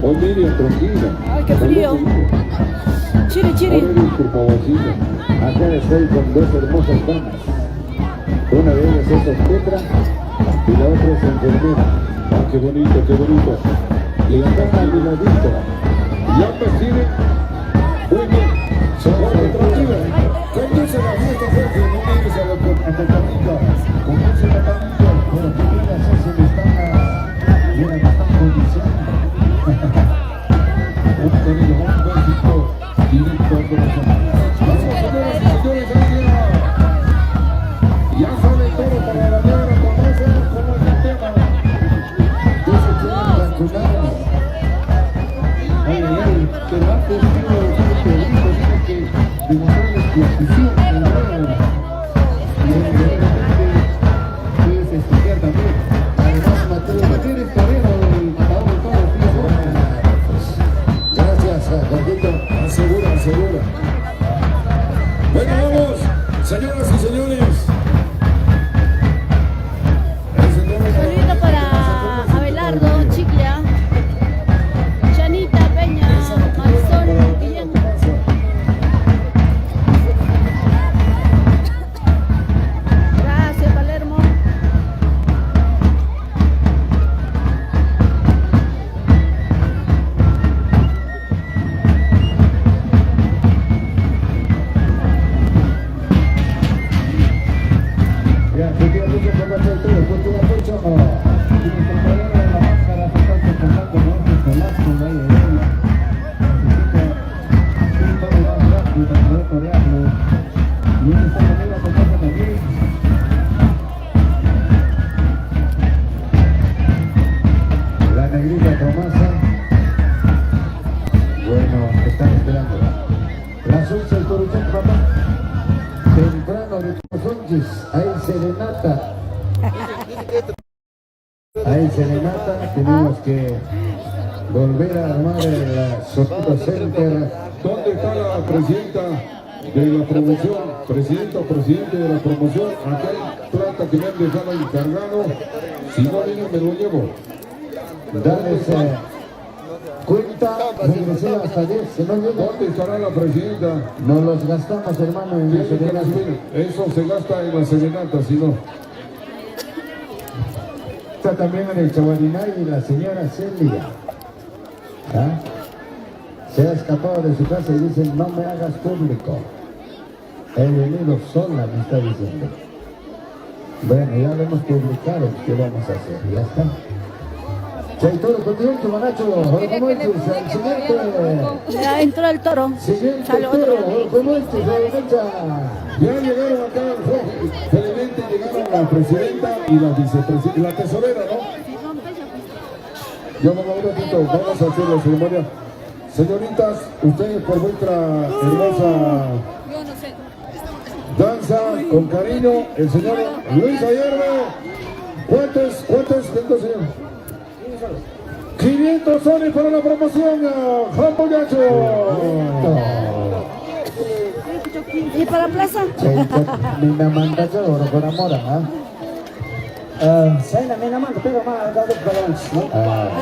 Oh, Miriam, tranquila. Ay, qué frío. Chiri, chiri. Por favorcito. Acá estoy con dos hermosas damas. Una de ellas es obstetra y la otra es enfermera. Ah, qué bonito, qué bonito. Y la dama al ladito. Y ambas tienen muy bien. Tranquila. Conduce la fiesta, Jorge. No mires a la compañía. Conduce la familia. Pero que miras eso me están condicionando. Un querido, un besito directo al corazón. Vamos, señoras y señores, ya saben todo para la negra, conocen cómo es el tema. Dice que es cancionado. Ay, ay, ay, pero antes quiero que demostrarles tu afición en la negra. Y evidentemente puedes estudiar también. Además, Mateo es carrera del matador de todos los días. Gracias, Jorgito. Asegura, asegura. Bueno, vamos, señoras y señores. Saludito para Abelardo, Chiquia, Chanita, Peña, Marisol, Guillermo. Gracias, Palermo. Ya, si quieres mucho por la todo, continúa mucho. Y mi compañero de la máscara se está soportando con otro colazo de ahí de ella. Necesito un poco más rápido para poder corearlo. Y él está conmigo a tocarse también. La negrita Tomasa. Bueno, están esperando. Las 11 del Coruzón, papá. Temprano de Sánchez, hay serenata. Hay serenata, tenemos que volver a armar el Sotuta Center. ¿Dónde está la presidenta de la promoción? Presidenta o presidente de la promoción. Acá hay plata que me han dejado encargado. Si no viene me lo llevo. Dales cuenta, regresé hasta 10, se no llega. ¿Dónde estará la presidenta? Nos los gastamos, hermano, en la serenata. Eso se gasta en la serenata, si no. Está también en el Chaguarinay la señora Celia. ¿Ah? Se ha escapado de su casa y dice, no me hagas público. He venido sola, me está diciendo. Bueno, ya lo hemos publicado, ¿qué vamos a hacer? Ya está. Chaitoro, continúa tu manacho, ¿cómo es el siguiente? Ya entró el toro. Siguiente Sale toro, otro. ¿cómo es tu derecha? Ya llegaron acá, felizmente llegaron la presidenta y la vicepresidenta, la tesorera, ¿no? Ya vamos un ratito, vamos a hacer la ceremonia. Señoritas, ustedes por vuestra hermosa danza, con cariño, el señor Luis Ayerbe. ¿Cuántos, señor? 500 soles para la promoción, Juan Pollacho. ¿Y para Plaza? Mina manda oro por amor, ¿ah? Mina manda, pero más,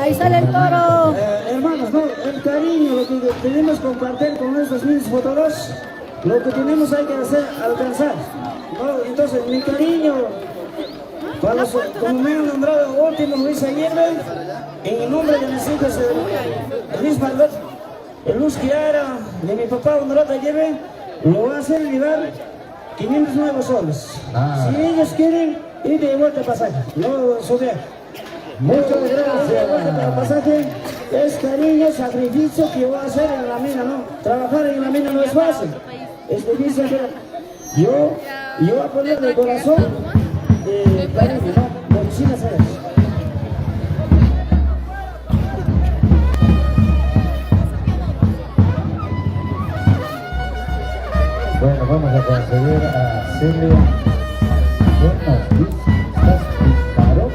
Ahí sale el toro. hermanos, no, el cariño, lo que tenemos que compartir con nuestros mismos fotógrafos, lo que tenemos hay que hacer, alcanzar. ¿No? Entonces, mi cariño, para los, como me han nombrado último Luis Ayerbe, en el nombre de mis hijos, Luis Margot, Luz Kiara, de mi papá Honorato Ayerbe, lo va a hacer llevar 500 nuevos soles. Si ellos quieren, ir de vuelta al pasaje, no subir. Muchas gracias. El pasaje es cariño, sacrificio que voy a hacer en la mina, ¿no? Trabajar en la mina no es fácil. Es difícil, pero yo voy a poner de corazón, cariño, ¿no? Muchísimas gracias. Bueno, vamos a conceder a Celia. ¿Estás pícaro?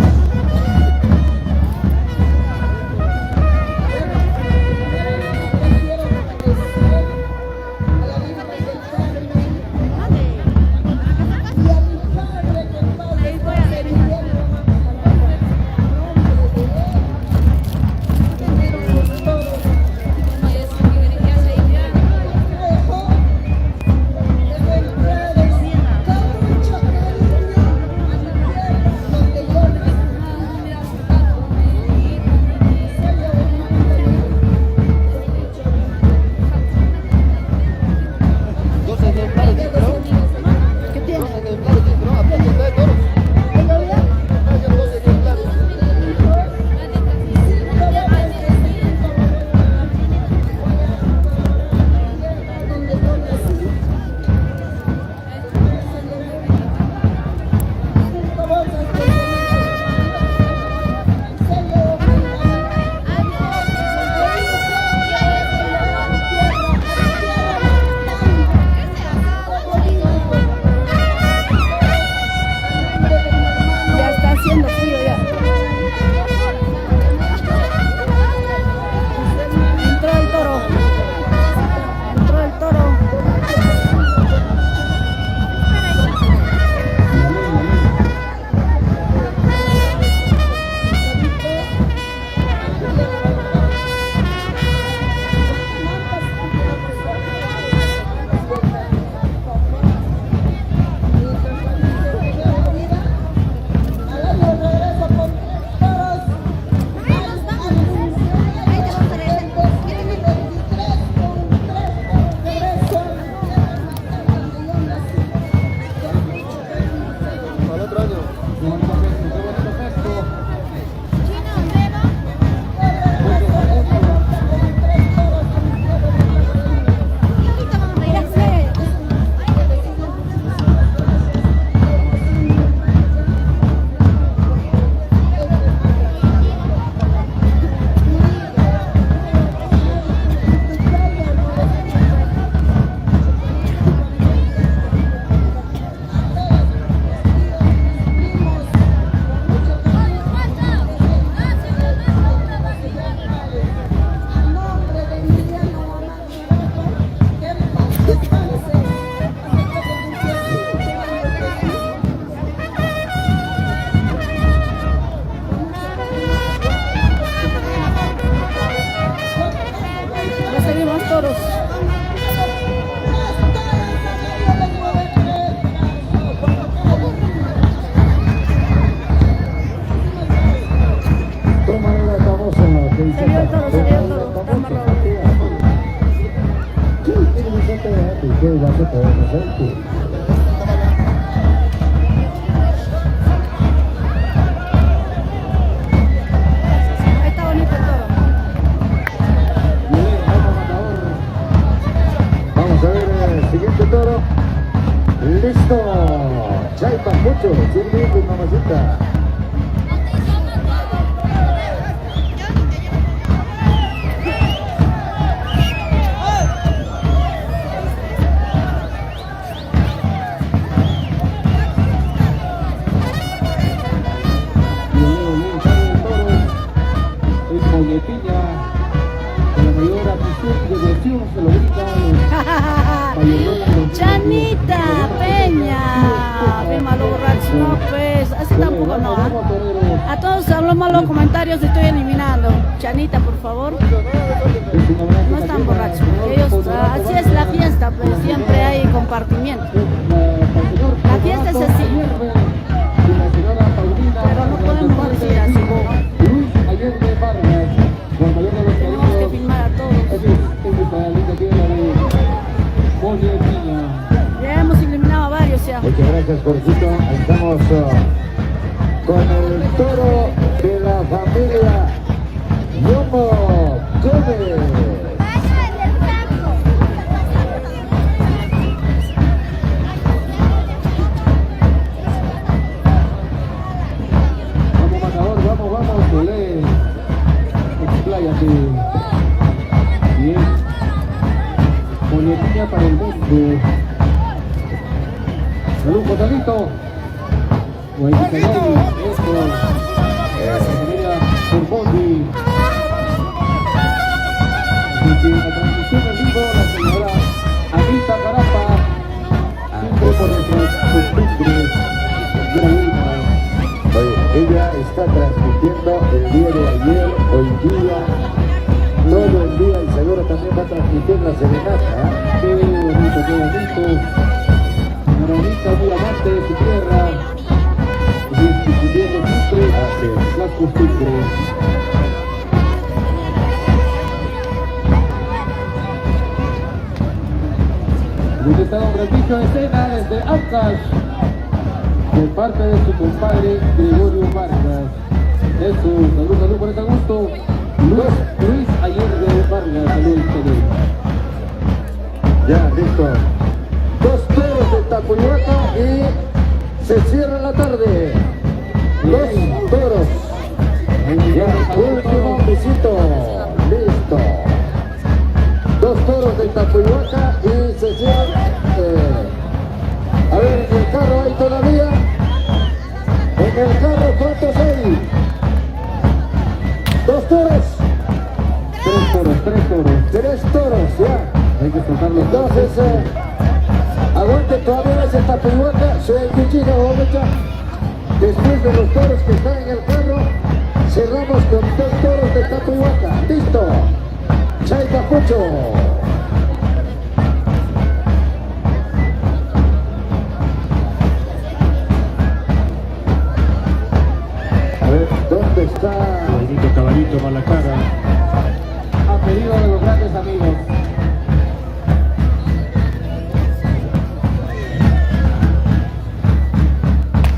bonito gesto, qué bonito gesto. Ya sé. Ya seguimos toros. Toma la famosa que dice Salió el toro, salió el toro. Está amarrado. ¿Qué va a hacer? Ahí está bonito el toro. Vamos a ver el siguiente toro. Listo. Chaipa mucho. Sirve mamacita. Piña, con la mayor afición y devoción se lo brinda Chanita Peña. Bien malo borracho. No, pues, así tampoco no. A todos los malos comentarios estoy eliminando. Chanita, por favor. No están borrachos. Ellos, así es la fiesta, pues siempre hay compartimiento. La fiesta es así. Pero no podemos decir así, ¿no? Tenemos que filmar a todos. Ya hemos eliminado a varios ya. Muchas gracias, Jorgito. Estamos con el toro de la familia Yomo Gómez. Vamos, matador, vamos, olé. Expláyate. Bien. Boletina para el mundo. Salud, Jotalito. Buenísimo. Esto. Gracias, familia Turbondi. Desde la transmisión en vivo, la señora Anita Carapa. Siempre por nuestras costumbres gratuitas. Ella está transmitiendo el día de ayer, hoy día, todo el día y seguro también va a transmitir la serenata. Qué bonito, qué bonito. Señora muy amante de su tierra, discutiendo siempre las costumbres. Hemos estado un ratito de escena desde Ancash, de parte de su compadre Gregorio Vargas. Eso, salud por este gusto. Luis Allende Vargas, salud. Ya, listo. Dos toros de Tapuyuaca y se cierra la tarde. Dos toros. Ya, último visito. Listo. Dos toros de Tapuyuaca y se cierra. A ver, en el carro hay todavía. En el carro, ¿cuántos hay? Dos toros. Tres toros, ya. Hay que soltarlo. Entonces, aguante todavía ese Tapuyuaca, soy el cuchillo, mucha. Después de los toros que están en el carro, cerramos con dos toros de Tapuyuaca. Listo. Chay Capucho. A ver, ¿dónde está? Bonito caballito Malacara. A pedido de los grandes amigos.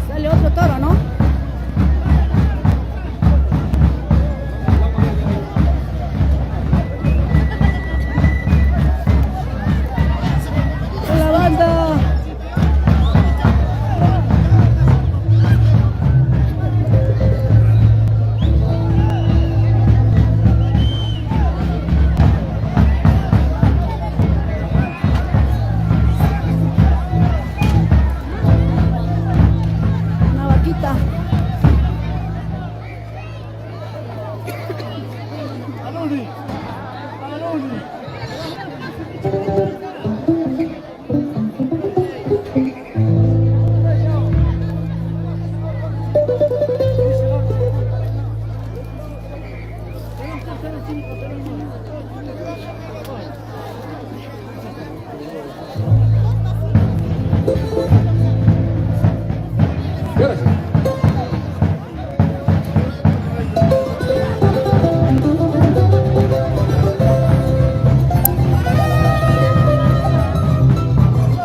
Sale otro toro, ¿no? bonita. Gracias.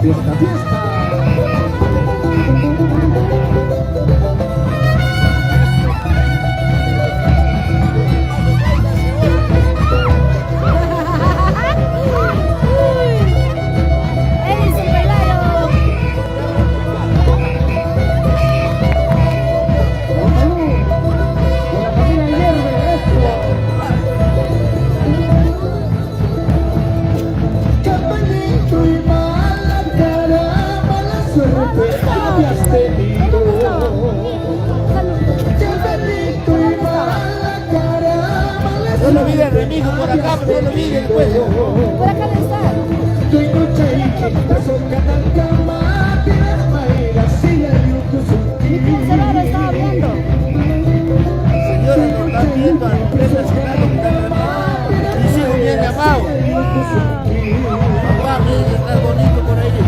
Fiesta, fiesta. Edison Pelayo. Con la familia Hierve, esto. Campañito y mala cara, mala suerte habías tenido. Campañito y mala cara, mala No lo vi de remijo por acá, pero no lo vi después. Por acá debe estar. tu noche y que son canal cama, tiras maíra, si la Mi tío Cerrado estaba viendo. Señora, nos están viendo a la empresa nacional que está grabando. Mis hijos me han llamado. Papá, mira, está bonito por ahí.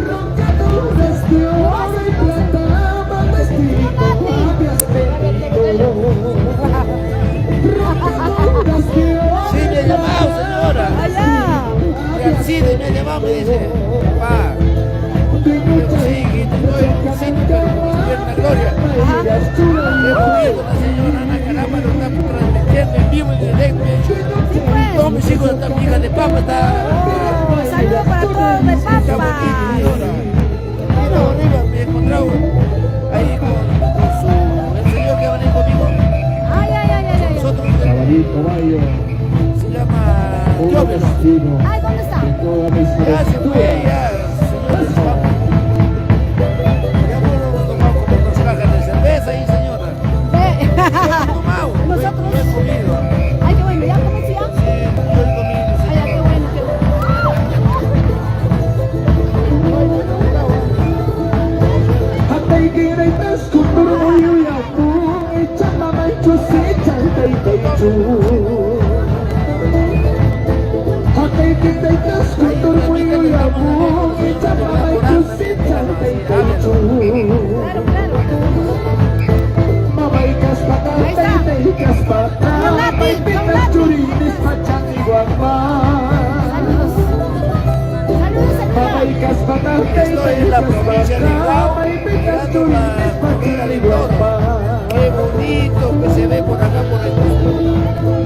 roncaduras de oro y plata, mal vestido habías tenido. Roncaduras de oro Sí, me ha llamado, señora. Allá. Y al cine me ha llamado, me dice, papá, sí, que te doy un cine, pero con pierna gloria. Qué bonito, la señora Ana Caramba lo está transmitiendo en vivo y en directo. Sí, pues. Todos mis hijos están hijas de papa, está. Oh, saludos para todos de Está Pampa. bonito, señora. Bueno, arriba me he encontrado ahí con el señor que va a venir conmigo. Ay, ay, ay, ay, ay. Nosotros Caballito, Bayo, se llama un Llovelo. destino Ay, ¿dónde está? de toda mi Ya se fue, ya, señores, vamos. Ya hemos tomado como 2 cajas de cerveza ahí, señora. Ve. Ya he tomado, Nosotros. ya he comido. Ay, qué bueno. ¿Ya comiste ya? Sí, yo he comido. Ay, ya, qué bueno, qué bueno. Claro, claro. Saludos. Saludos, saludos. Estoy en la provincia de Iglao, mirando la comida de Iglao. Qué bonito que se ve por acá, por el mundo.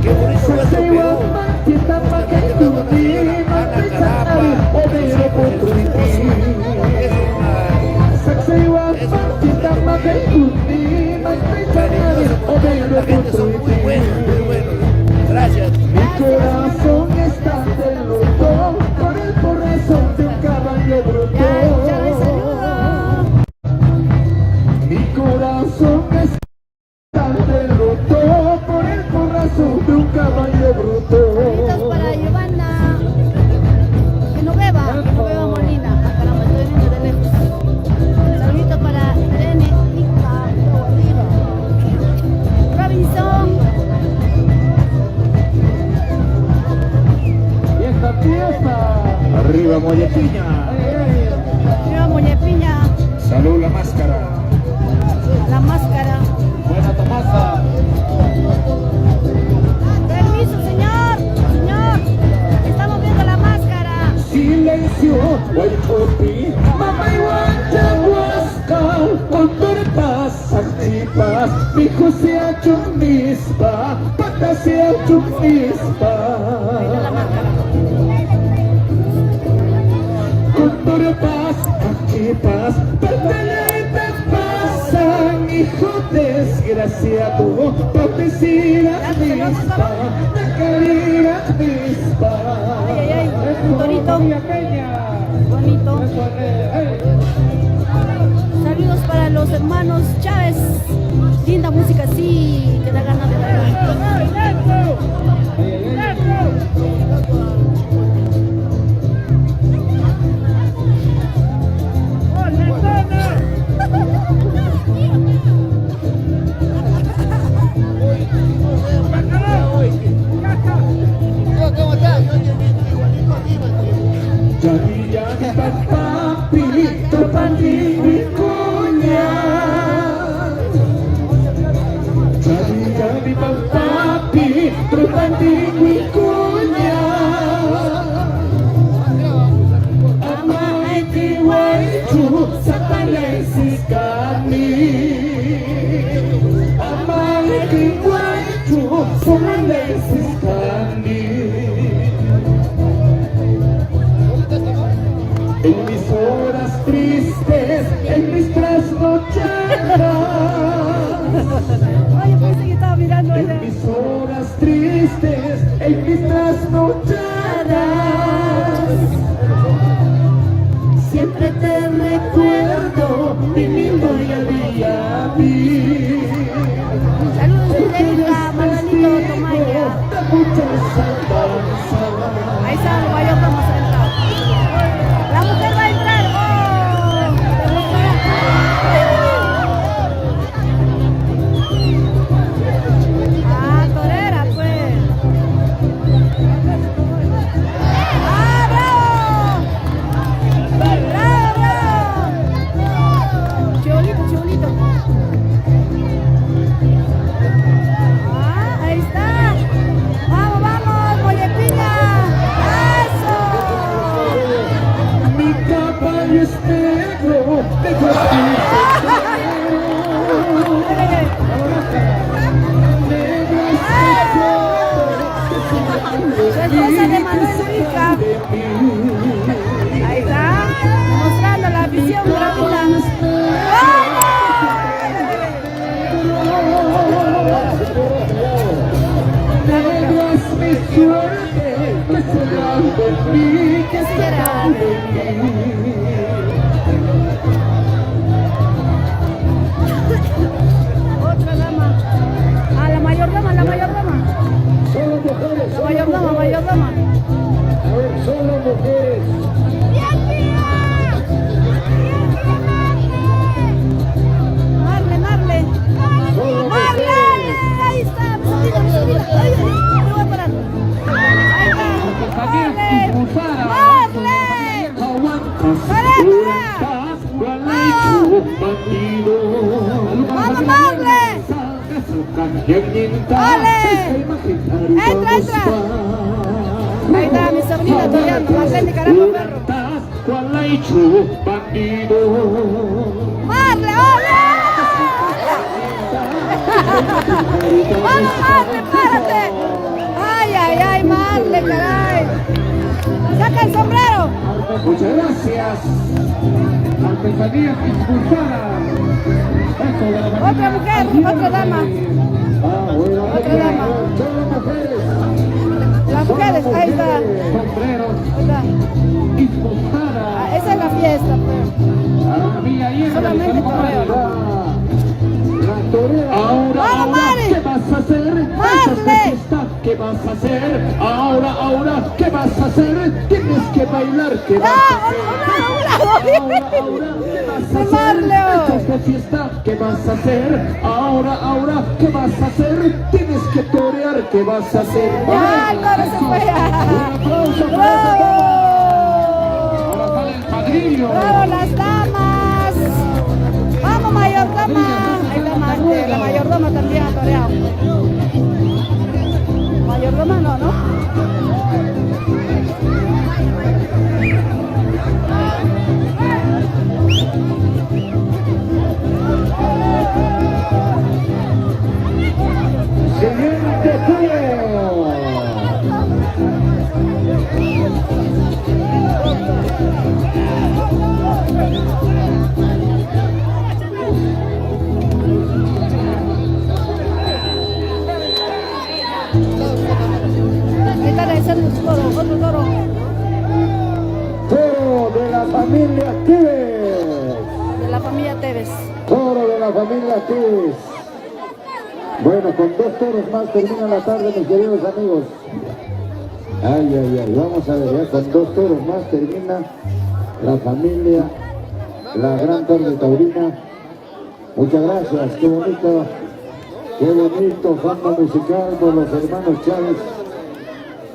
Qué bonito nuestro Perú. Justamente con la señora Ana Carapa, es la gente son muy buenos, muy buenos. Gracias. Mi corazón está desnudo por el porrazo de un caballo bruto. Ya, Chávez, saludos. Mi corazón está desnudo por el porrazo de un caballo bruto. Saludos para Giovanna. Que no beba Molina. Ah, caramba, estoy viendo de lejos. Saluditos para Irene Ica, arriba. Robinson. Fiesta, fiesta. Arriba Mollepiña. Arriba Mollepiña. Salud la máscara. La máscara. Buena Tomasa. Permiso, señor. Señor. Estamos viendo la máscara. Silencio, Guaycopi, mamá y guachahuasca, condorpas, antipas, mijo se ha hecho un mispa, pata se ha hecho un mispa. La máscara. Condorpas, antipas, pata y te pasan, hijo desgraciado, papecina mispa, nacarina mispa. Ay, ay, ay. Bonito. Bonito. Saludos para los hermanos Chávez. Linda música, sí, que da ganas de bailar. ¿Cómo estás? Jadi jadi papa pilih terpanding kunya. Jadi papa pilih terpanding kunya. Amai kiwai tu satalai sikani. Amai kiwai tu satalai sikani. En mis horas tristes, en mis trasnochadas. Oye, pensé que estaba mirando En ella. mis horas tristes, en mis trasnochadas. Siempre te recuerdo, mi lindo día a mí. Saludos, Angélica, Manolito, Tomaya. Muchas alabanzas. Ahí está, el mayor vamos a entrar. La mujer va a entrar. Ah, torera, pues. ¡Ah, bravo! ¡Bravo, bravo! Chibolito, chibolito. Ah, ahí está. Vamos, vamos, Mollepiña. ¡Eso! Mi caballo es negro, de Su esposa de Manuel Rica. Ahí está, mostrando la visión gratuita. Negro es mi suerte, que será de mí, ¿Qué será? Otra dama. Ah, la mayordoma, la mayordoma. Solo mujeres, La mayordoma, mayordoma. a ver, solo mujeres. Marle, Marle. Marle. Ahí está, mi sobrina. Ay, ay, me voy a parar. Ahí está. Marle. Marle. ¡Vamos, Marle! ¡Ole! ¡Entra, entra! Ahí está mi sobrina toreando, Marlene, caramba, perro. ¡Marle, ole! ¡Vamos, Marle, párate! ¡Ay, ay, ay, Marle, caray! ¡Saca el sombrero! Muchas gracias. Artesanía impulsada. Otra mujer, otra dama. Otra dama. Solo mujeres. Las mujeres, ahí está. Sombreros. Ahí está. Impulsada. Ah, esa es la fiesta, pues. Solamente toreo. Ahora, ¡Vamos, ahora, Mari! ¿qué vas a hacer? ¡Marle! ¿Qué vas a hacer? Ahora, ahora, ¿qué vas a hacer? Tienes que bailar, ¿qué vas ¡Ah, a hacer? un lado! Ahora, ¿qué vas a Marle! hacer? Esto es de fiesta, ¿qué vas a hacer? Ahora, ¿qué vas a hacer? Tienes que torear, ¿qué vas a hacer? ¡Ya, el toro se fue! Un aplauso para ¡Bravo! sale el padrino. ¡Bravo, las damas! ¡Vamos, mayordoma! Ahí está la mayordoma también ha toreado. Mayordoma no, ¿no? Siguiente trío. Ahí está realizando su toro, otro toro. Toro de la familia Tívez. De la familia Tevez. Toro de la familia Tis. Bueno, con 2 toros más termina la tarde, mis queridos amigos. Ay, ay, ay, vamos a ver, ya con 2 toros más termina la familia, la gran tarde taurina. Muchas gracias, qué bonito fondo musical por los hermanos Chávez,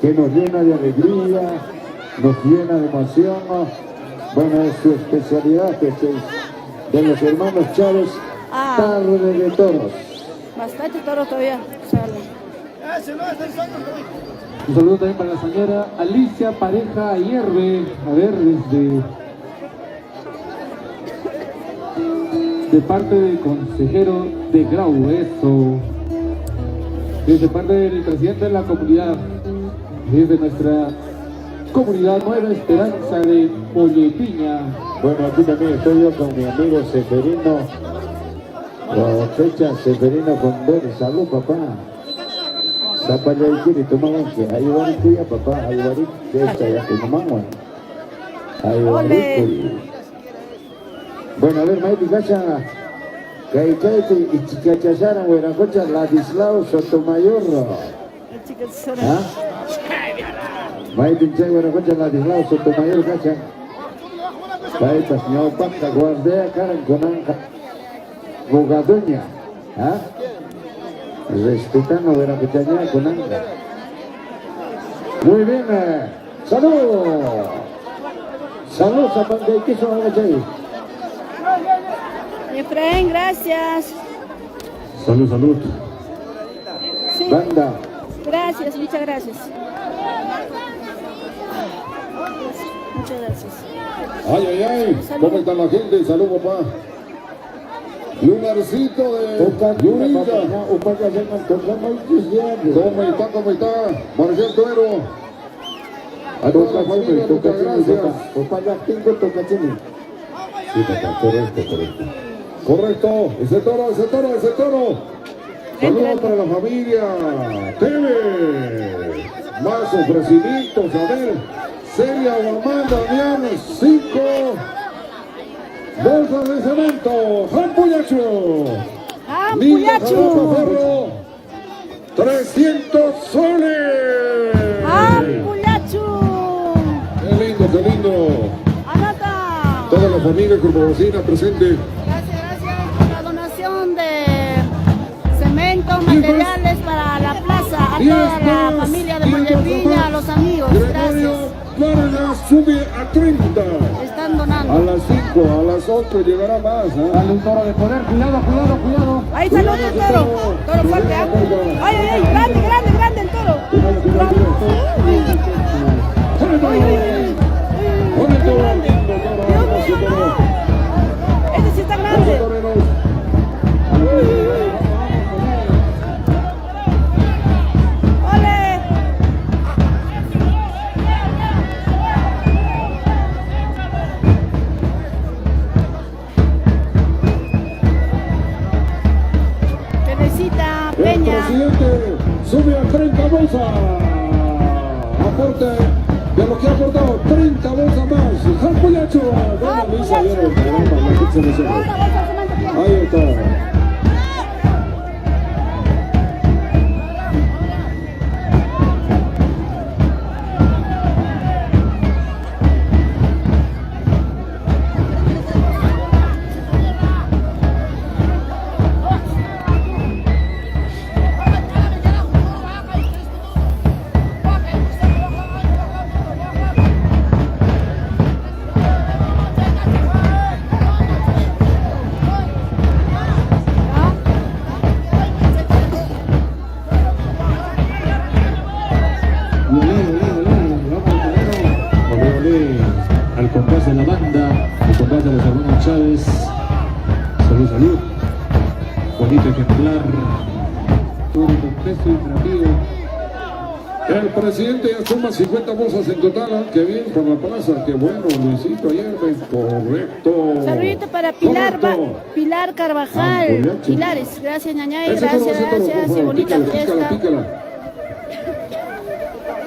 que nos llena de alegría, nos llena de emoción. Bueno, es su especialidad, que es de los hermanos Chávez, tarde de toros. Bastante toro todavía sale. Un saludo también para la señora Alicia Pareja Hierve, a ver, de parte del consejero de Grau, eso. Desde parte del presidente de la comunidad, desde nuestra comunidad Nueva Esperanza de Ollepiña. Bueno, aquí también estoy yo con mi amigo Seferino. La fecha Seferino con ver, salud papá. Zapallayquiri, tumanganque, ayudarik tuya papá, ayudarik, fecha ya tu mamá. Ayudarik. Bueno, a ver, Maiti Cacha, Caicate y Chicachazara, Hueracocha, Ladislao Sotomayor. ¿Ah? Maiti Chay, Hueracocha, Ladislao Sotomayor, Cacha. Caeta, señor Pacta, Guardea, Caran, Conanca. Bogaduña, ¿ah? Respetando de la pechaña con Anca. Muy bien, salud. Salud, Zapante, ¿qué son los ahí? Efraín, gracias. Salud, salud. Sí. Banda. Gracias, muchas gracias. Muchas gracias. Ay, ay, ay. Salud. ¿Cómo está la gente? Salud, papá. Lunarcito de Yurilla. ¿Cómo está? Marcial Tuero. A toda la familia, muchas gracias. Correcto. Ese toro. Saludos para la familia. TV. Más ofrecimientos. A ver. Celia Guamán, Damián, 5 bolsas de cemento. ¡Jampuyacho! ¡Ampuyachu! 300 soles. ¡Ampuyachu! Qué lindo. ¡Anota! Toda la familia Curbovocina presente. Gracias por la donación de cemento, materiales para la plaza, a toda la familia de Mollepiña, a los amigos. Gracias. Vargas sube a 30. Están A donando. las 5, a las 8 llegará más. Dale un toro de poder, cuidado. Ahí salió el toro. Toro fuerte, ¿ah? Ay, grande el toro. Dios mío, no. Este sí está grande. ¡Ole! Teresita El Peña. presidente sube a 30 bolsas. Aporte de lo que ha aportado, 30 bolsas más. ¡Jampuyacho! Buena misa ayer en el programa, la pizza de cerdo. Ahí está. Al compás de la banda, al compás de los hermanos Chávez. Salud. Bonito ejemplar. Todo con peso y trapío. El presidente ya suma 50 bolsas en total. Qué bien por la plaza. Qué bueno, Luisito ayer. Correcto. Saludito para Pilar, Correcto. Pilar Carvajal. Pilares, gracias ñañay, Ese toro, gracias y bonita pícala, fiesta. pícala.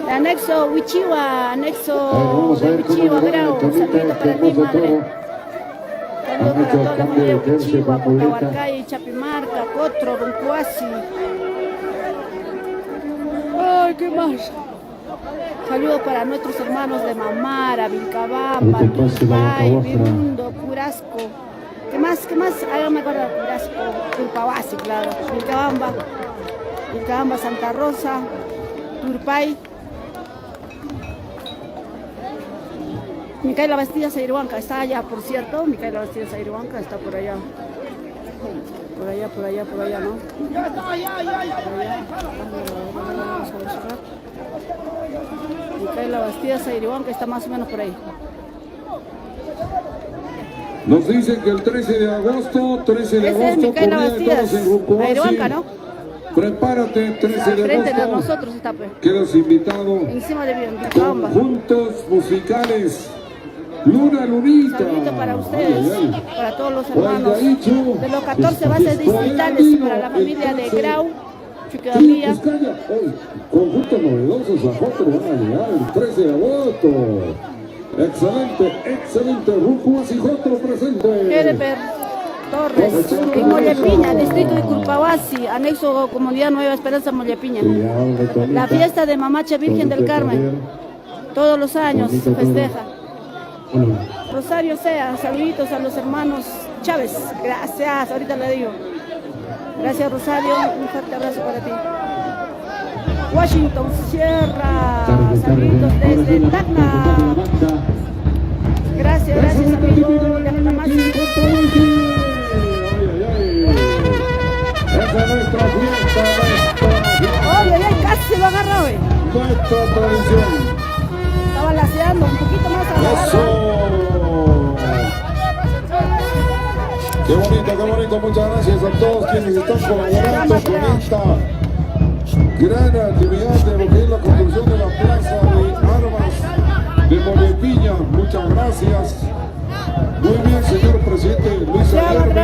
Anexo Huichiwa, anexo Vamos a de ver cómo Huichiwa, le va Grau. el tonito Saludito este para mi hermoso madre. toro. Saludos para hecho toda la cambio de familia tercio Uchigua, con muleta. Pucahuarcay, Chapimarca, Cotro, Runcuasi. Ay, ¿qué más? Saludos para nuestros hermanos de Mamara, Vilcabamba, Tumbay, Virundo, Curasco. ¿Qué más? ¿Qué más? Háganme acordar, Curasco, Tulpawasi, claro. Vilcabamba, Santa Rosa, Turpay. Micaela Bastida Zairuanca está allá, por cierto. Micaela Bastida Zairuanca está por allá. Por allá, ¿no? Micaela Bastida Zairuanca está más o menos por ahí. Nos dicen que el 13 de agosto, 13 de Ese es agosto, Micaela comida de todos Bastidas, en Rucuasi. Zairuanca, ¿no? Prepárate, 13 de Frente de agosto. nosotros está, pues. Quedas invitado. Encima de Vilcabamba. Juntos musicales. Luna, Lunita. Saludito para ustedes, Ay, ay. para todos los hermanos Guayaicho. de los 14 bases distritales, para la familia de Grau, Chuquidamilla. Sí, Vizcaya. Hoy, conjuntos novedosos a Joto van a llegar el 13 de agosto. Excelente. Rucuasi y Joto presente. Hereper Torres, en Mollepiña, distrito de Culpawasi, anexo Comunidad Nueva Esperanza Mollepiña. La fiesta de Mamacha Virgen del Carmen, todos los años se festeja. Rosario Sea, saluditos a los hermanos Chávez, gracias, ahorita le digo. Gracias Rosario, un fuerte abrazo para ti. Washington Sierra, saluditos desde Tacna. Gracias amigo, le más. Esa es nuestra fiesta. Ay, casi lo agarra hoy. Nuestra tradición. Estaba laceando un poquito más a la ¡Eso! barra. Qué bonito, muchas gracias a todos quienes están colaborando con esta gran actividad de lo que es la construcción de la plaza de armas de Mollepiña. Muchas gracias. Muy bien, señor presidente Luis Ayerbe.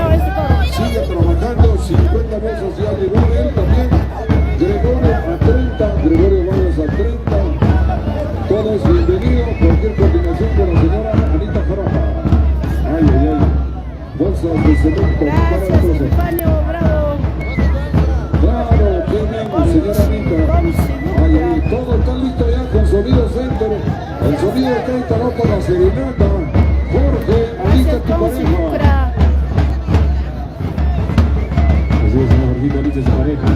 Sigue trabajando, 50 bolsas ya llegó él también. Gregorio a 30, Gregorio Vargas a 30. Todos bienvenidos, cualquier coordinación con la señora Anita Jaraja. Ay. Bolsas de cemento. Gracias, Epifanio Bravo. Claro, qué bien, señora Anita. Ay, todo está listo ya con Sonido Center. El sonido está instalado por la serenata. Jorge, alista tu pareja. Así es, señor Jorgito, alista su pareja.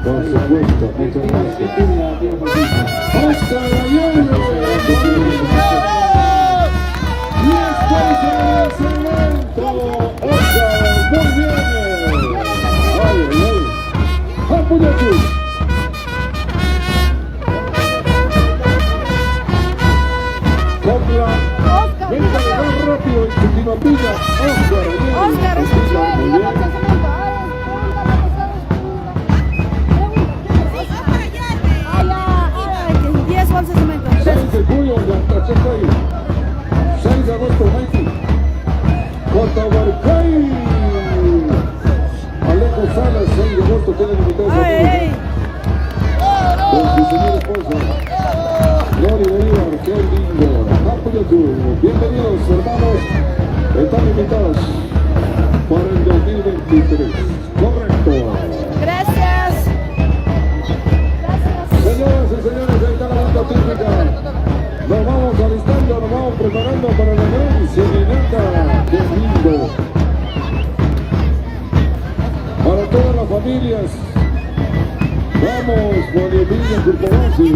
Por supuesto, muchas gracias. ¡Oscar Ayala! ¡Y este es el cemento! ¡Oscar, muy bien! ¡Ay! ¡Apoyachu! ¡Copla! ¡Venga, más rápido en Chuquimapilla! ¡Oscar Ayala! Oscar, escuchó Muy el bien. lanzamiento. Ay, 10 bolsas de cemento. 6 de julio de Antachacay, 6 de agosto, Haití, Cotahuarcay, Alejo Salas, 6 de agosto, tienen invitados a Ay. todos. Con su señora esposa, Gloria Bolívar, qué lindo. Apoyachu, bienvenidos hermanos, están invitados para el 2023. Correcto. Gracias. Señoras y señores, ahí está la banda típica. Nos vamos alistando, nos vamos preparando para la gran serenata. ¡Qué lindo! Para todas las familias. Vamos, Mollepiña, Culpawasi.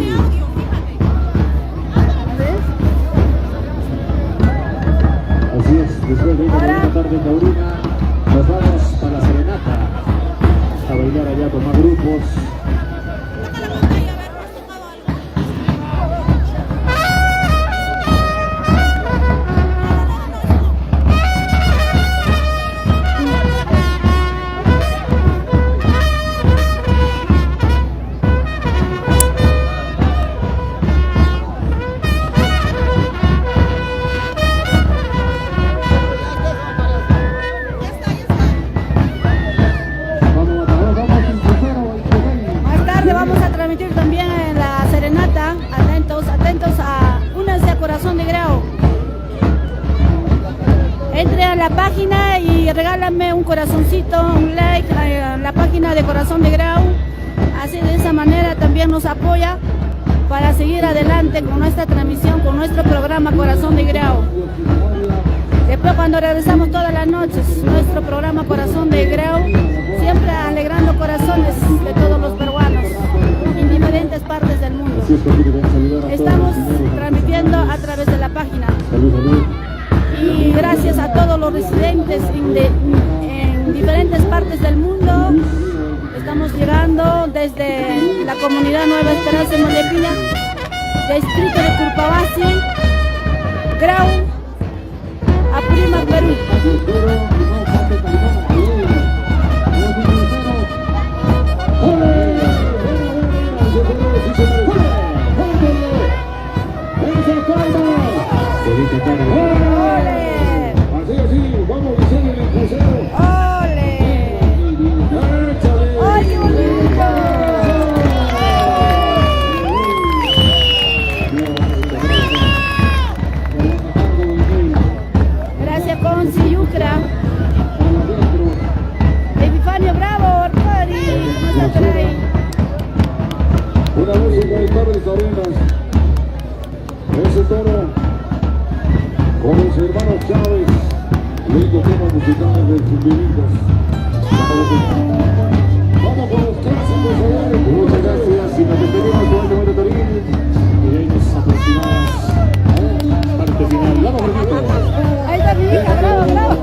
Así es, después de una buena tarde taurina, nos vamos a la serenata. A bailar allá con más grupos. Vamos, vamos, vamos, transmitir también en la serenata. Atentos, atentos a Únanse a Corazón de Grau. Entre a la página y regálame un corazoncito, un like en la página de Corazón de Grau. Así de esa manera también nos apoya para seguir adelante con nuestra transmisión, con nuestro programa Corazón de Grau. Después cuando regresamos todas las noches, nuestro programa Corazón de Grau, siempre alegrando corazones de todos los peruanos en diferentes partes del mundo. Estamos transmitiendo a través de la página. Y gracias a todos los residentes en diferentes partes del mundo, estamos llegando desde la comunidad Nueva Esperanza en Mollepilla, distrito de Curpabasi, Grau, Apurímac, Perú. Así, vamos a hacer el crucero. ¡Ole! ¡Ay, qué bonito! Gracias, Conci Yucra. Epifanio, bravo, Arcari. ¿Cómo se trae? Una música de Carlos Arenas. Ese toro con los hermanos Chávez. Lindo tema musical de Chimbiritas. Vamos con los clásicos señores. Muchas gracias y nos despedimos con el momento Torín. Mireños aproximadas. Parte final. Vamos, Jorgito. Ahí está mi hija, bravo, bravo.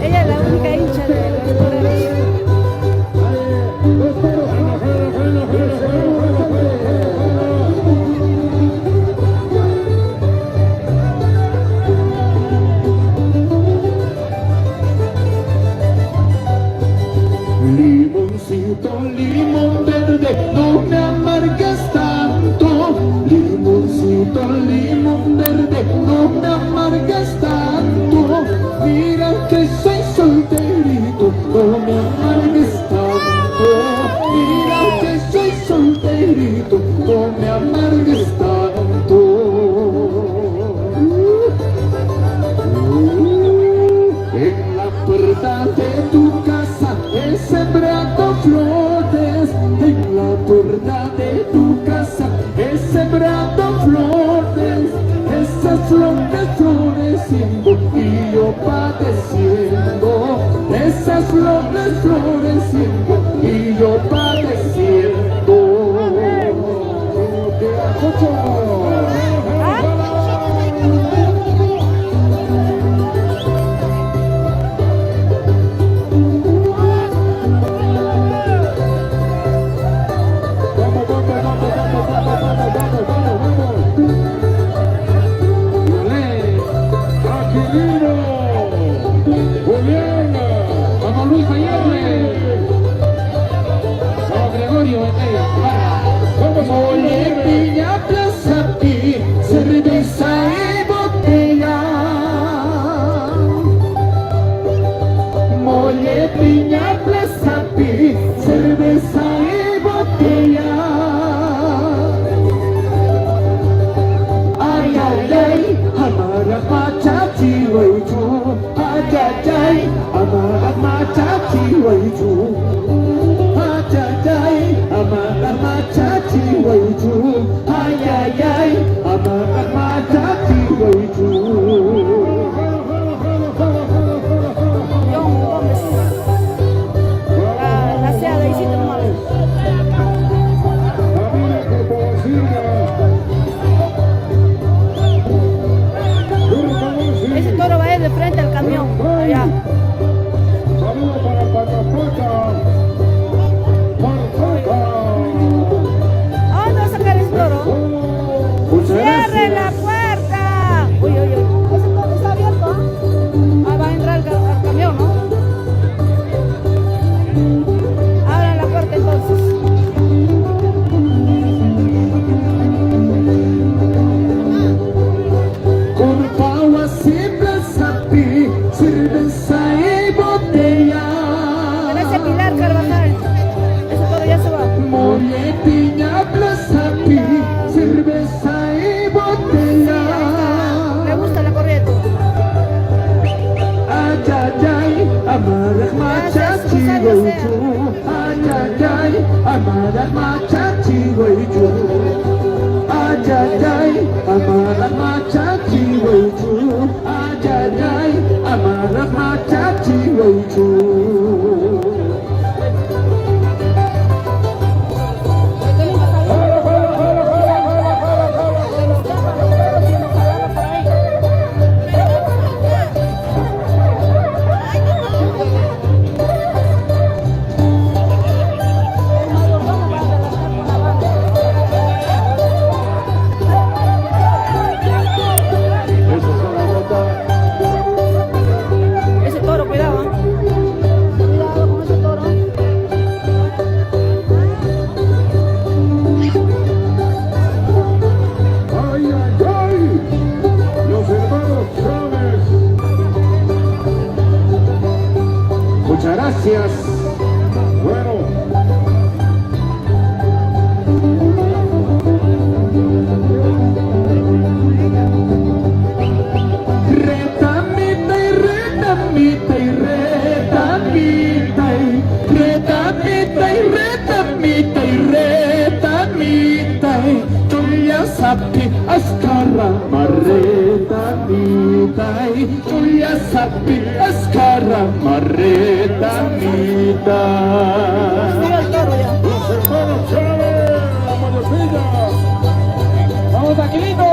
Ella es la única hincha de los toreros. Limoncito, limón verde, no me amargues tanto. Limoncito, limón verde, no me amargues tanto. Mira que soy solterito, no me amargues tanto. Mira que soy solterito, no me amargues tanto. En la puerta de tu casa he sembrado flores. En la puerta de tu casa he sembrado flores. Esas flores floreciendo y yo padeciendo. Esas flores floreciendo y yo padeciendo. ¡Te escucho! Mollepilla, Plaza Pi, cerveza y botella. Mollepilla, Plaza Pi, cerveza y botella. Ay, ay, ay, amara machachi waichu. Ay, ay, ay, amara machachi waichu. Amar machachi waichu, ay ay ay, amar machachi waichu. John Gómez. La sea de Isidro Morales. Ese toro va a ir de frente al camión. Allá. Saludos para Patapaca. ¿A dónde va a sacar Amarak machachi goichu, ajajay, amarak machachi goichu, ajajay, amarak machachi goichu, ajajay, amarak machachi goichu. Ese toro, cuidado, ¿eh? Cuidado con ese toro. ¡Ay, ay, ay! Los hermanos Chávez. Muchas gracias. Bueno, Retamita y retamita y retamita y retamita y retamita y retamita y tuya sapi ascara marretamita y tuya sapi ascara marretamita. Mira el toro ya. los hermanos Chávez, la Mayosilla. ¡Vamos, Aquilino!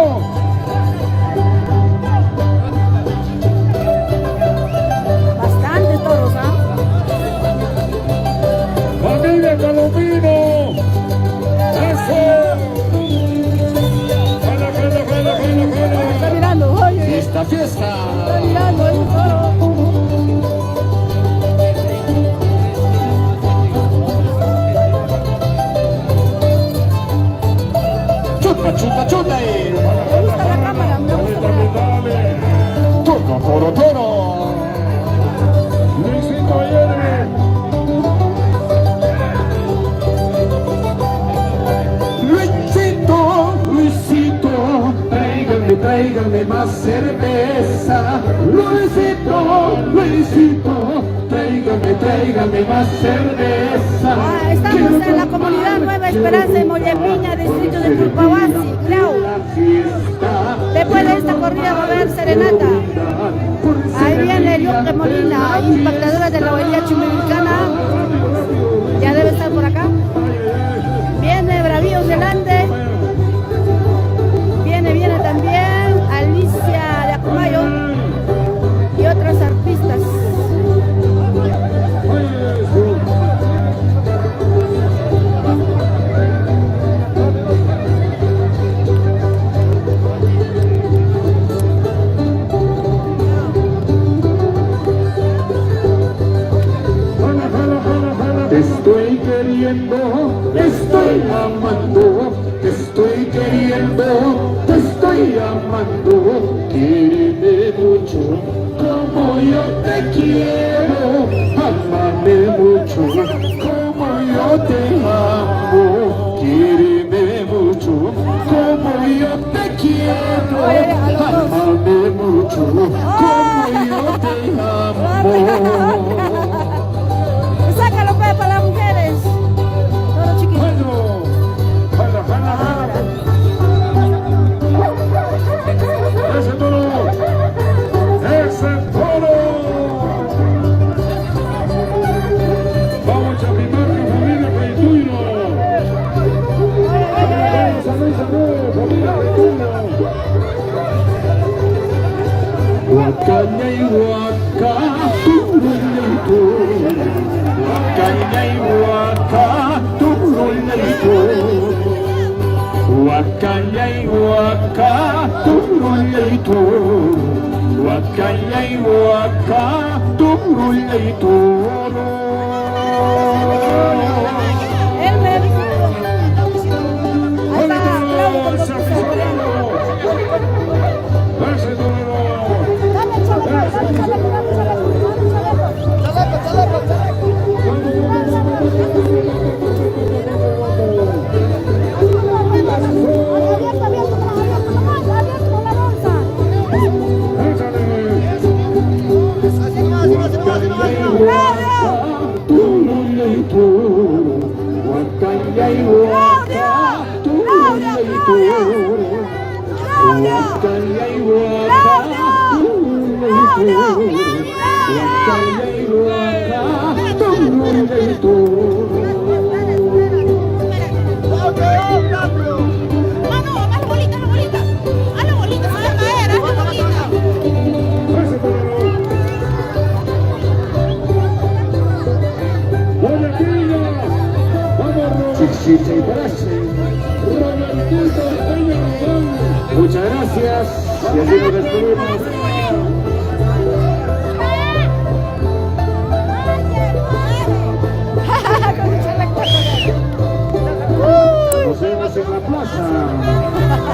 Bastantes toros, ¿ah? Familia Palomino. Eso. Jala, jala, jala, jala, jala. Está mirando, oye. ¡Fiesta, fiesta! Está mirando el toro. ¡Chuta, chuta, chuta! Me gusta la cámara, me gusta la cámara. Dale. ¡Toro, toro, toro! Luisito Ayere. Luisito, Luisito, tráigame, tráigame más cerveza. Luisito, Luisito, tráigame, tráigame más cerveza. Ah, estamos en la comunidad Nueva Esperanza en Mollemiña, distrito de Tulpahuasi, Grau. Después de esta corrida va a haber serenata. Ahí viene Luque Molina, impactadora de la bahía chumilcana. Ya debe estar por acá. Viene Bravíos delante. Viene también Alicia de Acumayo y otros artistas. Te estoy queriendo, te estoy amando, te estoy queriendo, te estoy amando. Quiéreme mucho, como yo te quiero, amame mucho, como yo te amo. Quiéreme mucho, como yo te quiero, amame mucho, como yo te amo. Sácalo pues para las mujeres. Todo chiquito. Bueno, jala, jala, jala. Ese toro. Ese toro. Vamos a Chapimarca, familia Peituino. Vamos a Luis Andrés, familia Peituino. Wakanya y waka, turulito. Wakanya y waka, turulito. Wakanya y waka, turulito. Wakanya y waka, turulito. Él me dijo. Ahí está, bravo con los pisos morenos. Ese toro. Dame chaleco, dame chaleco, dame chaleco, dame chaleco. Échale. Chichicha y Parache. Muchas gracias y así nos despedimos. Nos vemos en la plaza.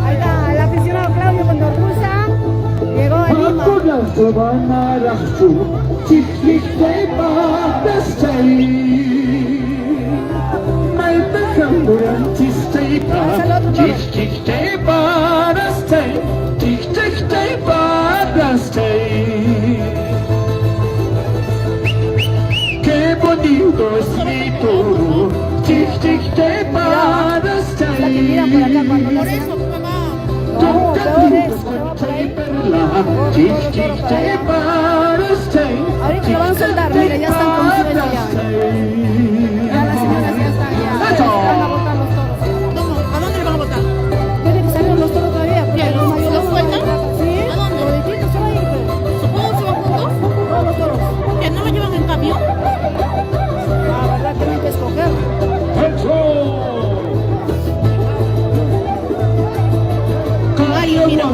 Ahí está, el aficionado Claudio Condorcusa llegó a Lima. Qué bonito es mi toro, La que mira por acá cuando lo hacen. No, peor es, se va por ahí. Ahorita lo van a soltar, mira, ya están con silencio ya. Ya las señoras ya están, ya van a botar los toros. ¿A dónde le van a botar? Tienen que salir los toros todavía. Porque ¿Qué, los los mayores sueltan? Sí, ¿A dónde? los distintos se van a ir, pues. ¿Supongo se van juntos? Todos los toros. ¿Que no lo llevan en camión? La verdad tienen que escoger. Mario, mira.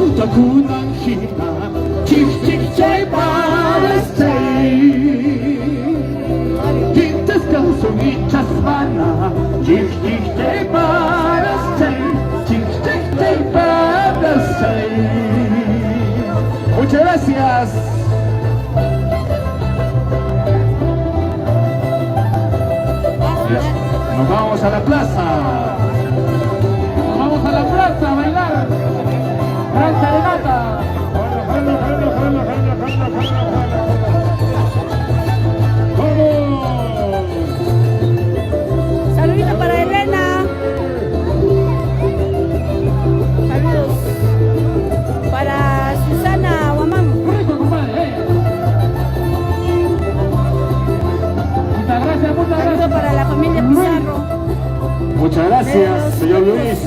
Muchas gracias. Nos vamos a la plaza. Nos vamos a la plaza a bailar. Gran serenata. Saludito para Elena. Saludos. Para Susana Guamán. Muchas gracias, muchas Saludos gracias. para la familia Pizarro. Muchas gracias, señor Luis.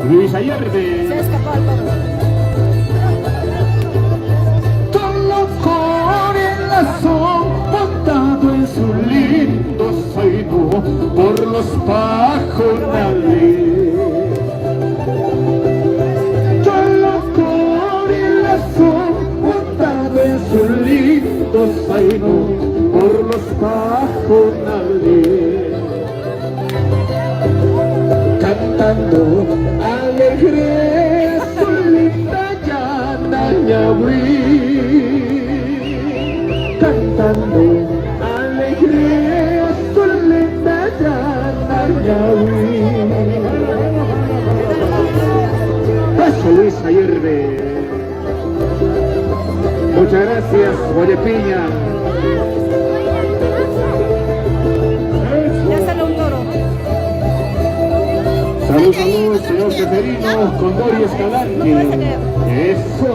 Luis Ayerbe. Se ha escapado el toro. Montado en su lindo zaino por los pajonales. Montado en su lindo zaino por los pajonales. Cantando alegre su linda llana ñahuí. Cantando alegre su linda llana ñahuí. Eso Luis Ayerbe. Muchas gracias, Guayapiña. Ya sale un toro. Salud, salud, señor Seferino, Condor y Escalante. Eso.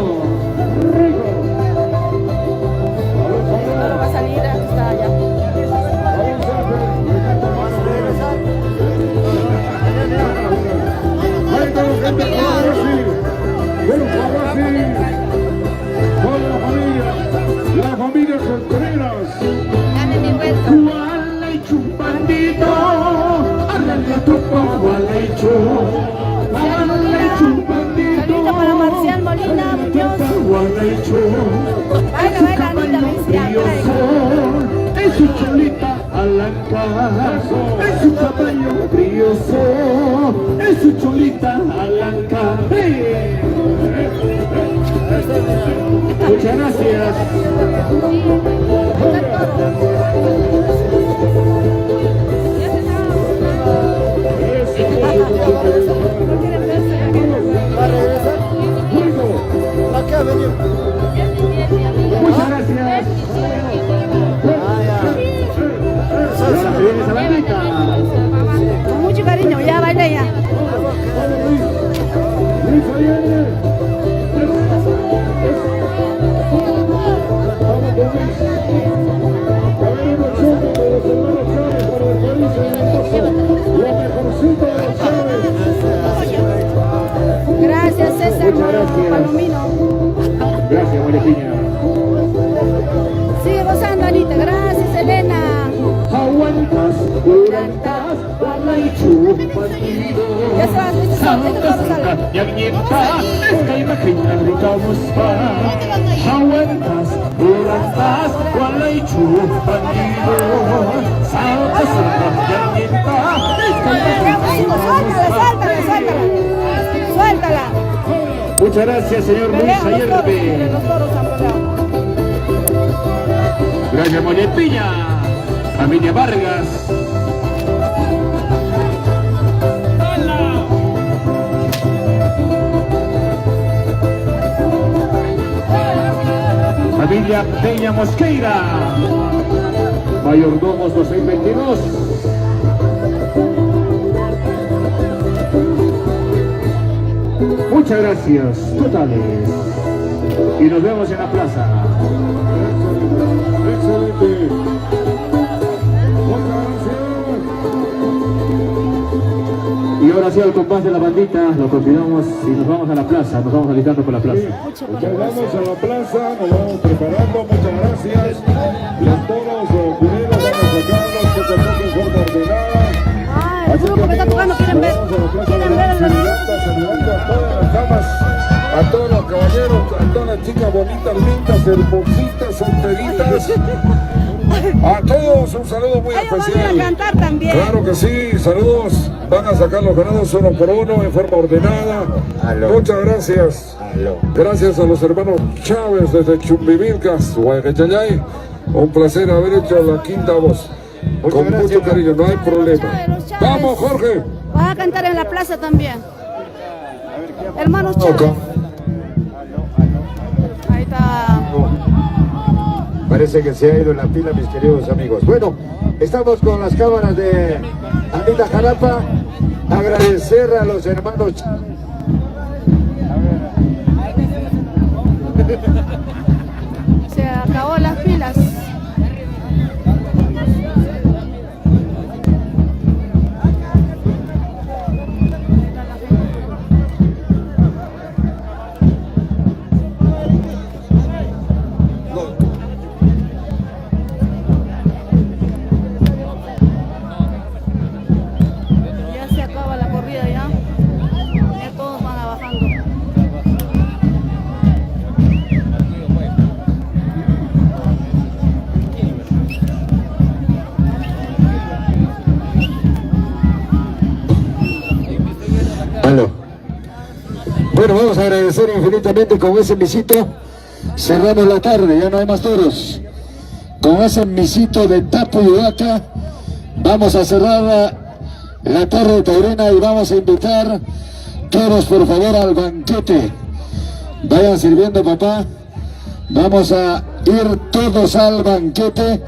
El toro va a salir, está allá. La familia Contreras. Dame mi vuelta. Gualecho, bandito, háblale a tu papá, Gualecho. Gualecho, bandito. Saludito para Marcial Molina, Muñoz. Gualecho. Baila, baila, Anita, me dice, Es su cholita alanca, es su caballo brioso, es su cholita alanca. Muchas gracias. Muchas gracias. Ahora se viene Sabanita. Con mucho cariño, ya baila ya. Gracias, César Palomino. Molepiña. Sigue gozando, Anita. Gracias, Elena. Aguantas, durantas, palaichu, bandido. Ya se va, este coro sale. Aguantas, durantas, palaichu, bandido. Suéltala. Muchas gracias, señor Luis Ayerbe. Los toros han peleado. Gracias, Molepiña. Familia Vargas. Familia Peña Mosqueira. Mayordomos 2622. Muchas gracias, totales. Y nos vemos en la plaza. Excelente. Muchas gracias. Y ahora sí, al compás de la bandita, lo continuamos y nos vamos a la plaza, nos vamos alistando por la plaza. Ya vamos a la plaza, nos vamos preparando, muchas gracias. Los toros o cureros van a sacarlos, que se toquen en forma ordenada. El grupo que está tocando quieren ver. Quieren ver el Saludando a todas las damas, a todos los caballeros, a todas las chicas bonitas, lindas, hermositas, solteritas. A todos un saludo muy Ellos van a especial. ir a cantar también. Claro que sí, saludos. Van a sacar los ganados uno por uno en forma ordenada. Muchas gracias. Gracias a los hermanos Chávez desde Chumbivilcas, Guayacayay. Un placer haber hecho la quinta voz. Con mucho cariño, no hay problema. Chávez. Vamos, Jorge. Vas a cantar en la plaza también. Hermanos Chávez. Ahí está. Parece que se ha ido la pila, mis queridos amigos. Bueno, estamos con las cámaras de Anita Jalapa. Agradecer a los hermanos. Se acabó las pilas. Ya se acaba la corrida ya. Ya todos van a bajando. Bueno, vamos a agradecer infinitamente con ese misito. Cerramos la tarde, ya no hay más toros. Con ese misito de Tapu y Huaca, vamos a cerrar la tarde taurina y vamos a invitar todos por favor al banquete. Vayan sirviendo, papá. Vamos a ir todos al banquete.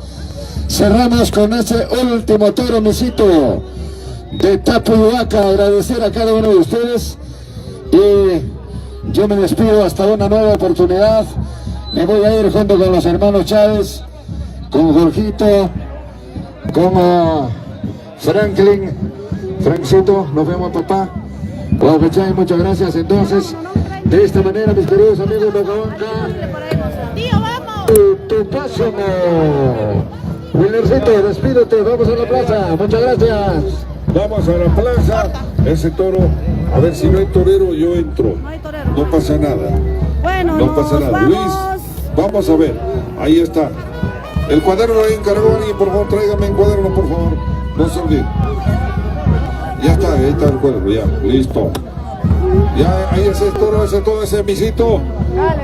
Cerramos con ese último toro misito de Tapu y Huaca. Agradecer a cada uno de ustedes. Y yo me despido hasta una nueva oportunidad. Me voy a ir junto con los hermanos Chávez, con Jorgito, con Franklin, Francito. Nos vemos, papá. Guapachay, muchas gracias. Entonces, de esta manera, mis queridos amigos de Cabanca, Tío, vamos. tu paso, Willercito, despídete, vamos a la plaza. Muchas gracias. Vamos a la plaza. Ese toro, a ver si no hay torero, yo entro. No hay torero. No pasa nada. Bueno, No pasa nada. vamos. Luis, vamos a ver. Ahí está. El cuaderno ahí encargó alguien, por favor, tráigame el cuaderno, por favor. No se olvide. Ya está, ahí está el cuaderno, ya, listo. Ya, ahí ese toro, ese misito.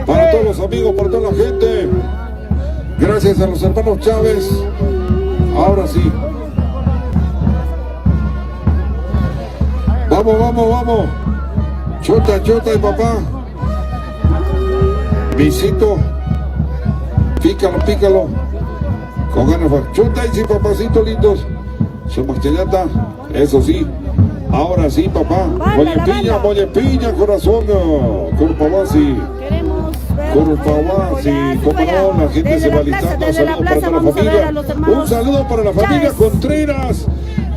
Para todos los amigos, para toda la gente. Gracias a los hermanos Chávez. Ahora sí. Vamos, vamos, vamos. Chota, chota y papá. Visito. Pícalo, pícalo. Con ganas. Chota y sí, papacito lindos. Su marchellata. Eso sí. Ahora sí, papá. Molle piña, corazón. Curpavasi. Queremos ver. Curpavasi. Como no, la gente se va listando. Un saludo para toda la familia. Un saludo para la familia Contreras.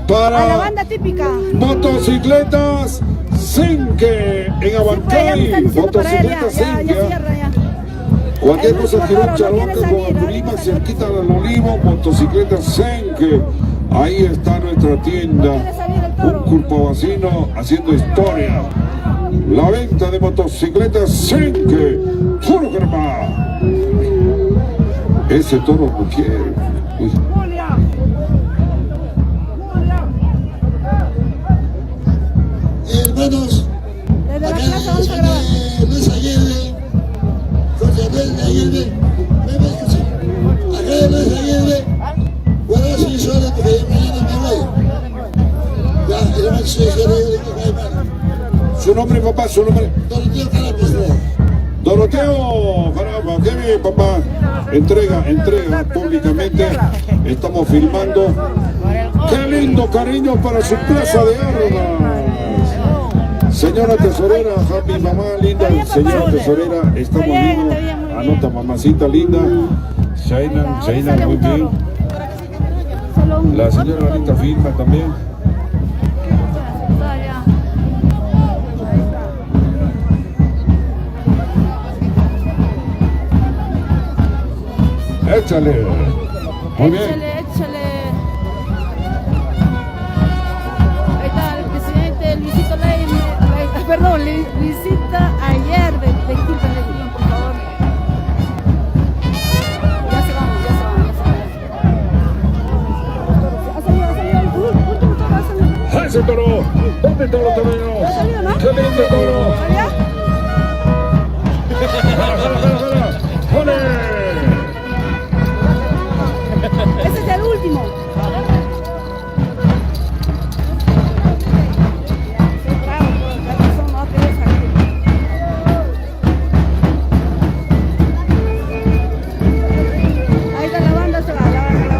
A la Para banda típica. motocicletas Sinque en Abancay. Ya me están diciendo para él, Motocicletas ya Sinque. cierra ya. Cualquier El cosa último quiero un toro, no chalonca quiere con salir, Apurímac, ahorita cerquita del Olivo, motocicleta Senke. Ahí está nuestra tienda. No quiere salir el Un toro. curpavacino haciendo historia. La venta de motocicletas Senke. Puro Germán. Ese toro no quiere. Uy. Hermanos, Desde la acá plaza vamos a grabar. Luis Aguirre, José Luis Aguirre, acá Luis Aguirre, bueno, sí, solo porque mañana me voy. Ya, el hermano se quiere Su nombre, papá, su nombre. Doroteo Carapes. Doroteo, caramba, qué bien, papá. Entrega públicamente. Estamos filmando. Qué lindo cariño para su plaza de armas. Señora tesorera, happy mamá linda. Señora tesorera, estamos viendo. Anota, mamacita linda. Shaina, muy bien. La señora Anita filma también. Échale. Muy bien. Échale. Ahí está el presidente Luisito Luisito Ayer, disculpen, por favor. Ya se vamos. Ha salido el último toro, ha salido. ¡Ese toro! ¿Dónde está el toro? ¿Ha salido, no? ¡Qué lindo toro! ¿Salió? ¡Jole! Ese es el último. Ahí está la banda, se va, la banda.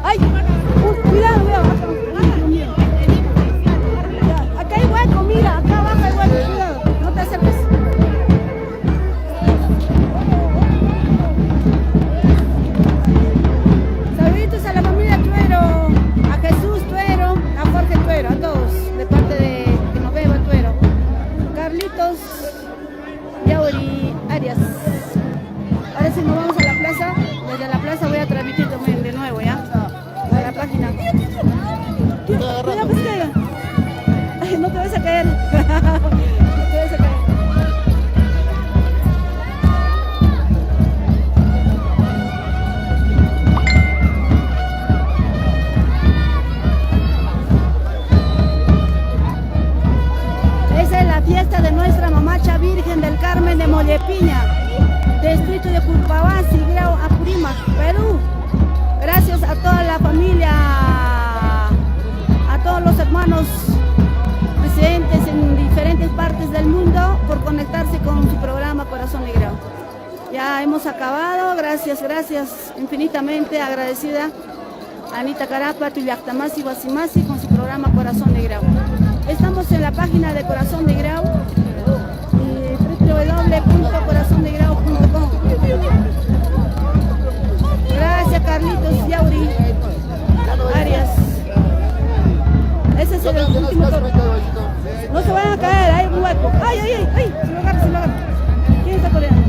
¡Ay! Cuidado, veo. Acá hay hueco, mira, acá abajo hay hueco, cuidado, no te acerques. Saluditos a la familia Tuero, a Jesús Tuero, a Jorge Tuero, a todos, de parte de que nos veo Tuero. Carlitos, Yauri, Arias. Ahora sí nos vamos a la plaza, desde la plaza voy a transmitir también de nuevo, ¿ya? A la página. Cuidado que se caiga. Ay, no te vas a caer. No te vas a caer. Esa es la fiesta de nuestra mamacha Virgen del Carmen de Mollepiña, distrito de Curpavasi, Grau, Apurímac, Perú. Gracias a toda la familia, a todos los hermanos residentes en diferentes partes del mundo por conectarse con su programa Corazón de Grau. Ya hemos acabado, gracias infinitamente agradecida a Anita Carapa, Tuyactamasi, Guasimasi con su programa Corazón de Grau. Estamos en la página de Corazón de Grau, www.corazondegrau.com. Gracias Carlitos, Yauri, Arias. Ese es el último toro. No se vayan a caer, hay un hueco. ¡Ay! Se lo agarra. ¿Quién está coreando?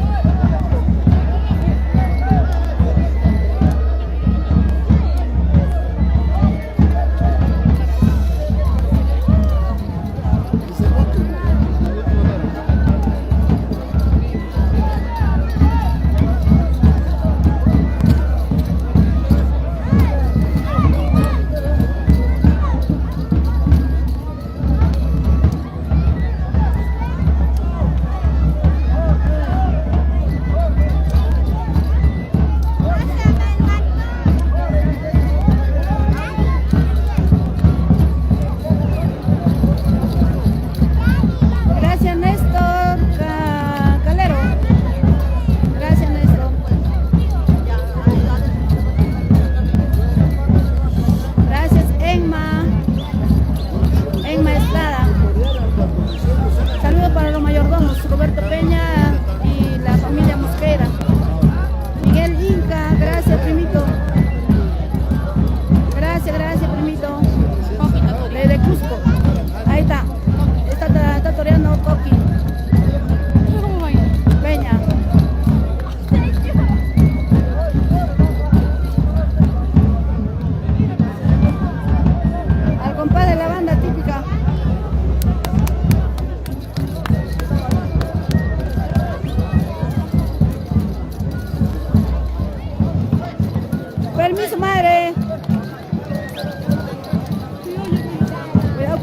Permiso, madre.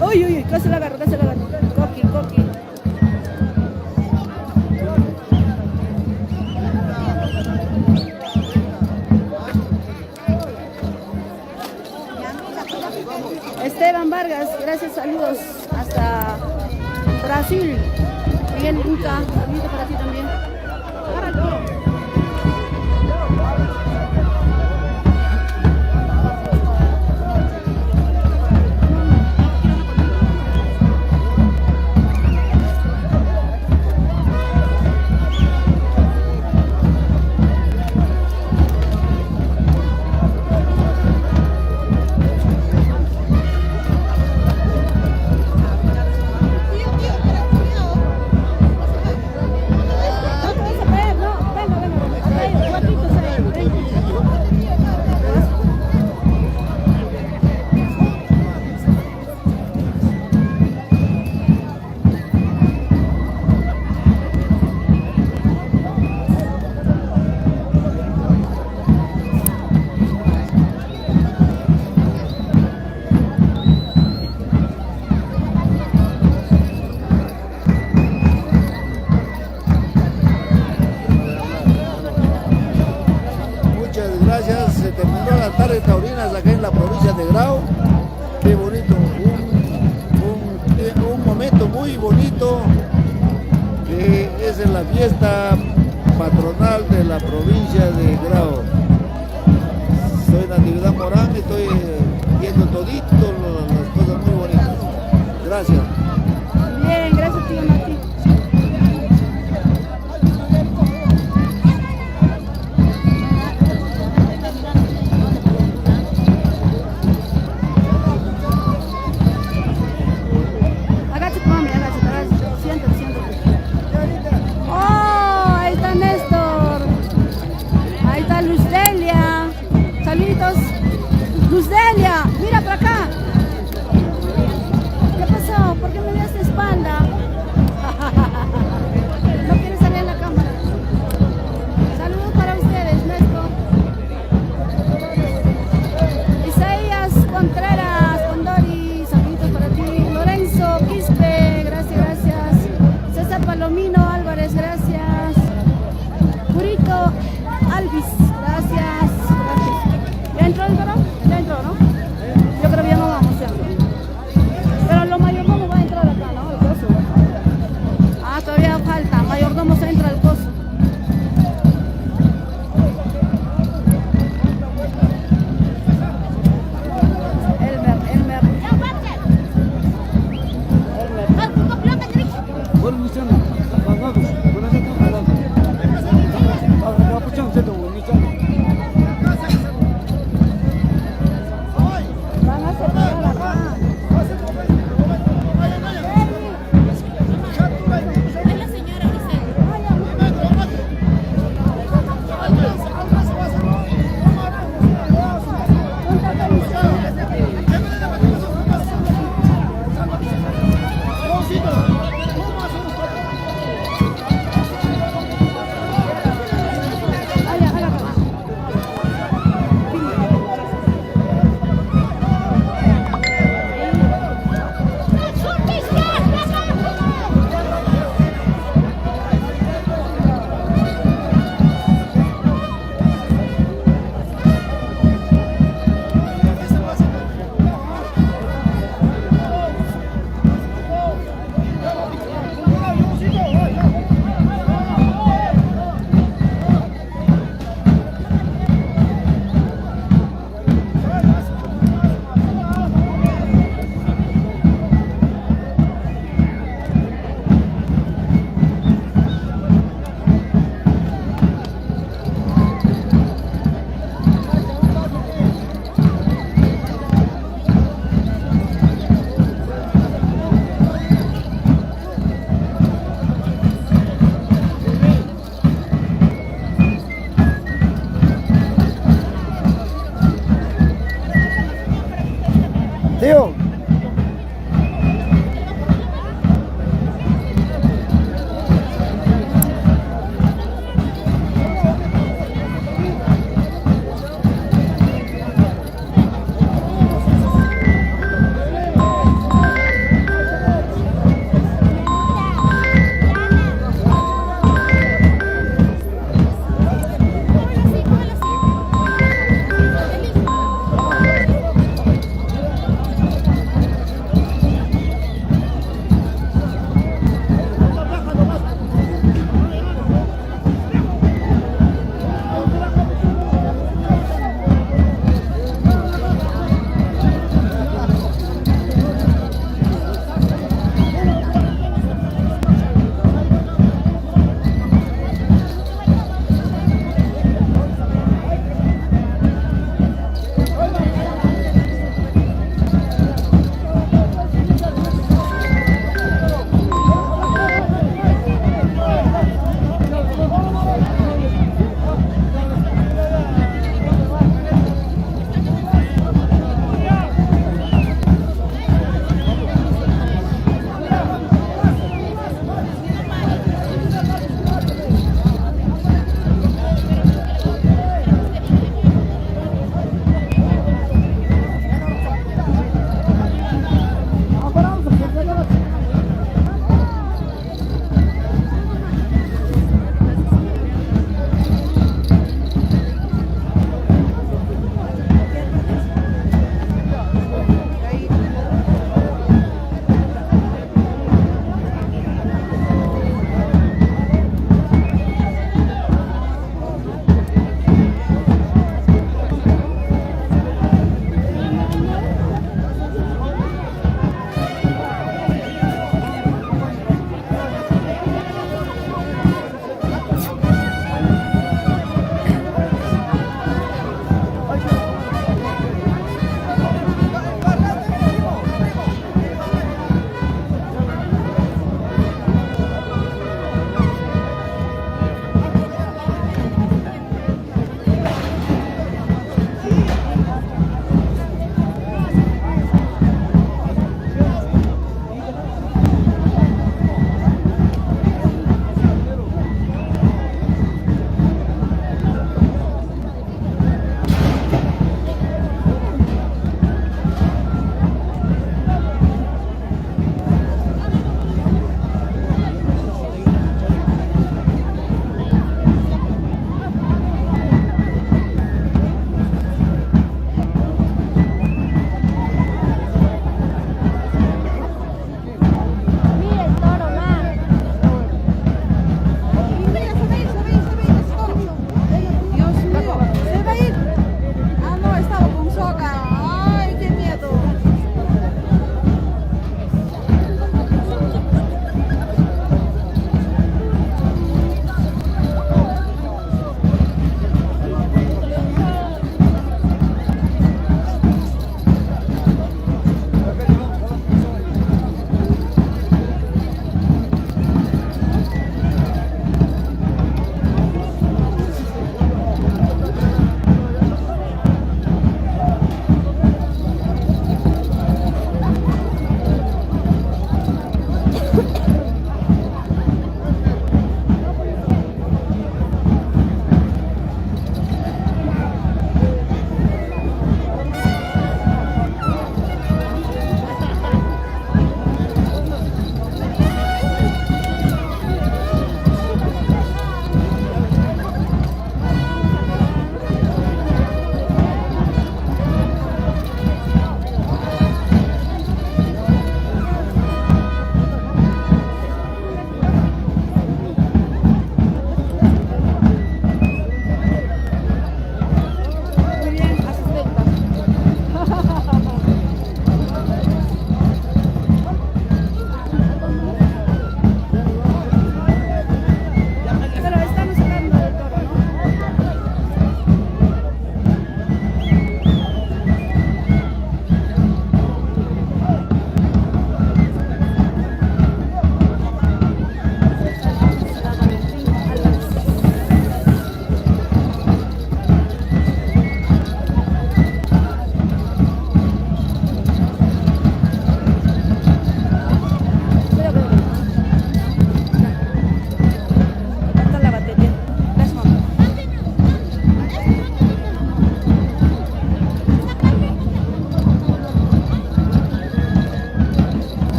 Uy, uy, uy, casi la agarro, casi la agarro. Coqui, coqui. Esteban Vargas, gracias, saludos hasta Brasil. Miguel Inca, saludos para ti también. Taurinas acá en la provincia de Grau. Qué bonito, un momento muy bonito que es en la fiesta patronal de la provincia de Grau. Soy Natividad Morán y estoy viendo todito las cosas muy bonitas. Gracias. Bien, gracias tío Mati. Luzdelia, mira para acá. ¿Qué pasó? ¿Por qué me das la espalda? No quieres salir en la cámara. Saludos para ustedes, Néstor. Isaías Contreras, Condori, saluditos para ti. Lorenzo Quispe, gracias, gracias. César Palomino Álvarez, gracias. Purito Alvis, gracias. ¿Ya entró el varón? Ya entró, ¿no? Yo creo que ya no vamos ya. Pero los mayordomos van a entrar acá, ¿no? El coso. Ah, todavía falta. Mayordomos entra al coso. Elmer. Bueno, Luciano, pagados. Buenas noches, pagados. Van a separar acá. Es la señora Tío.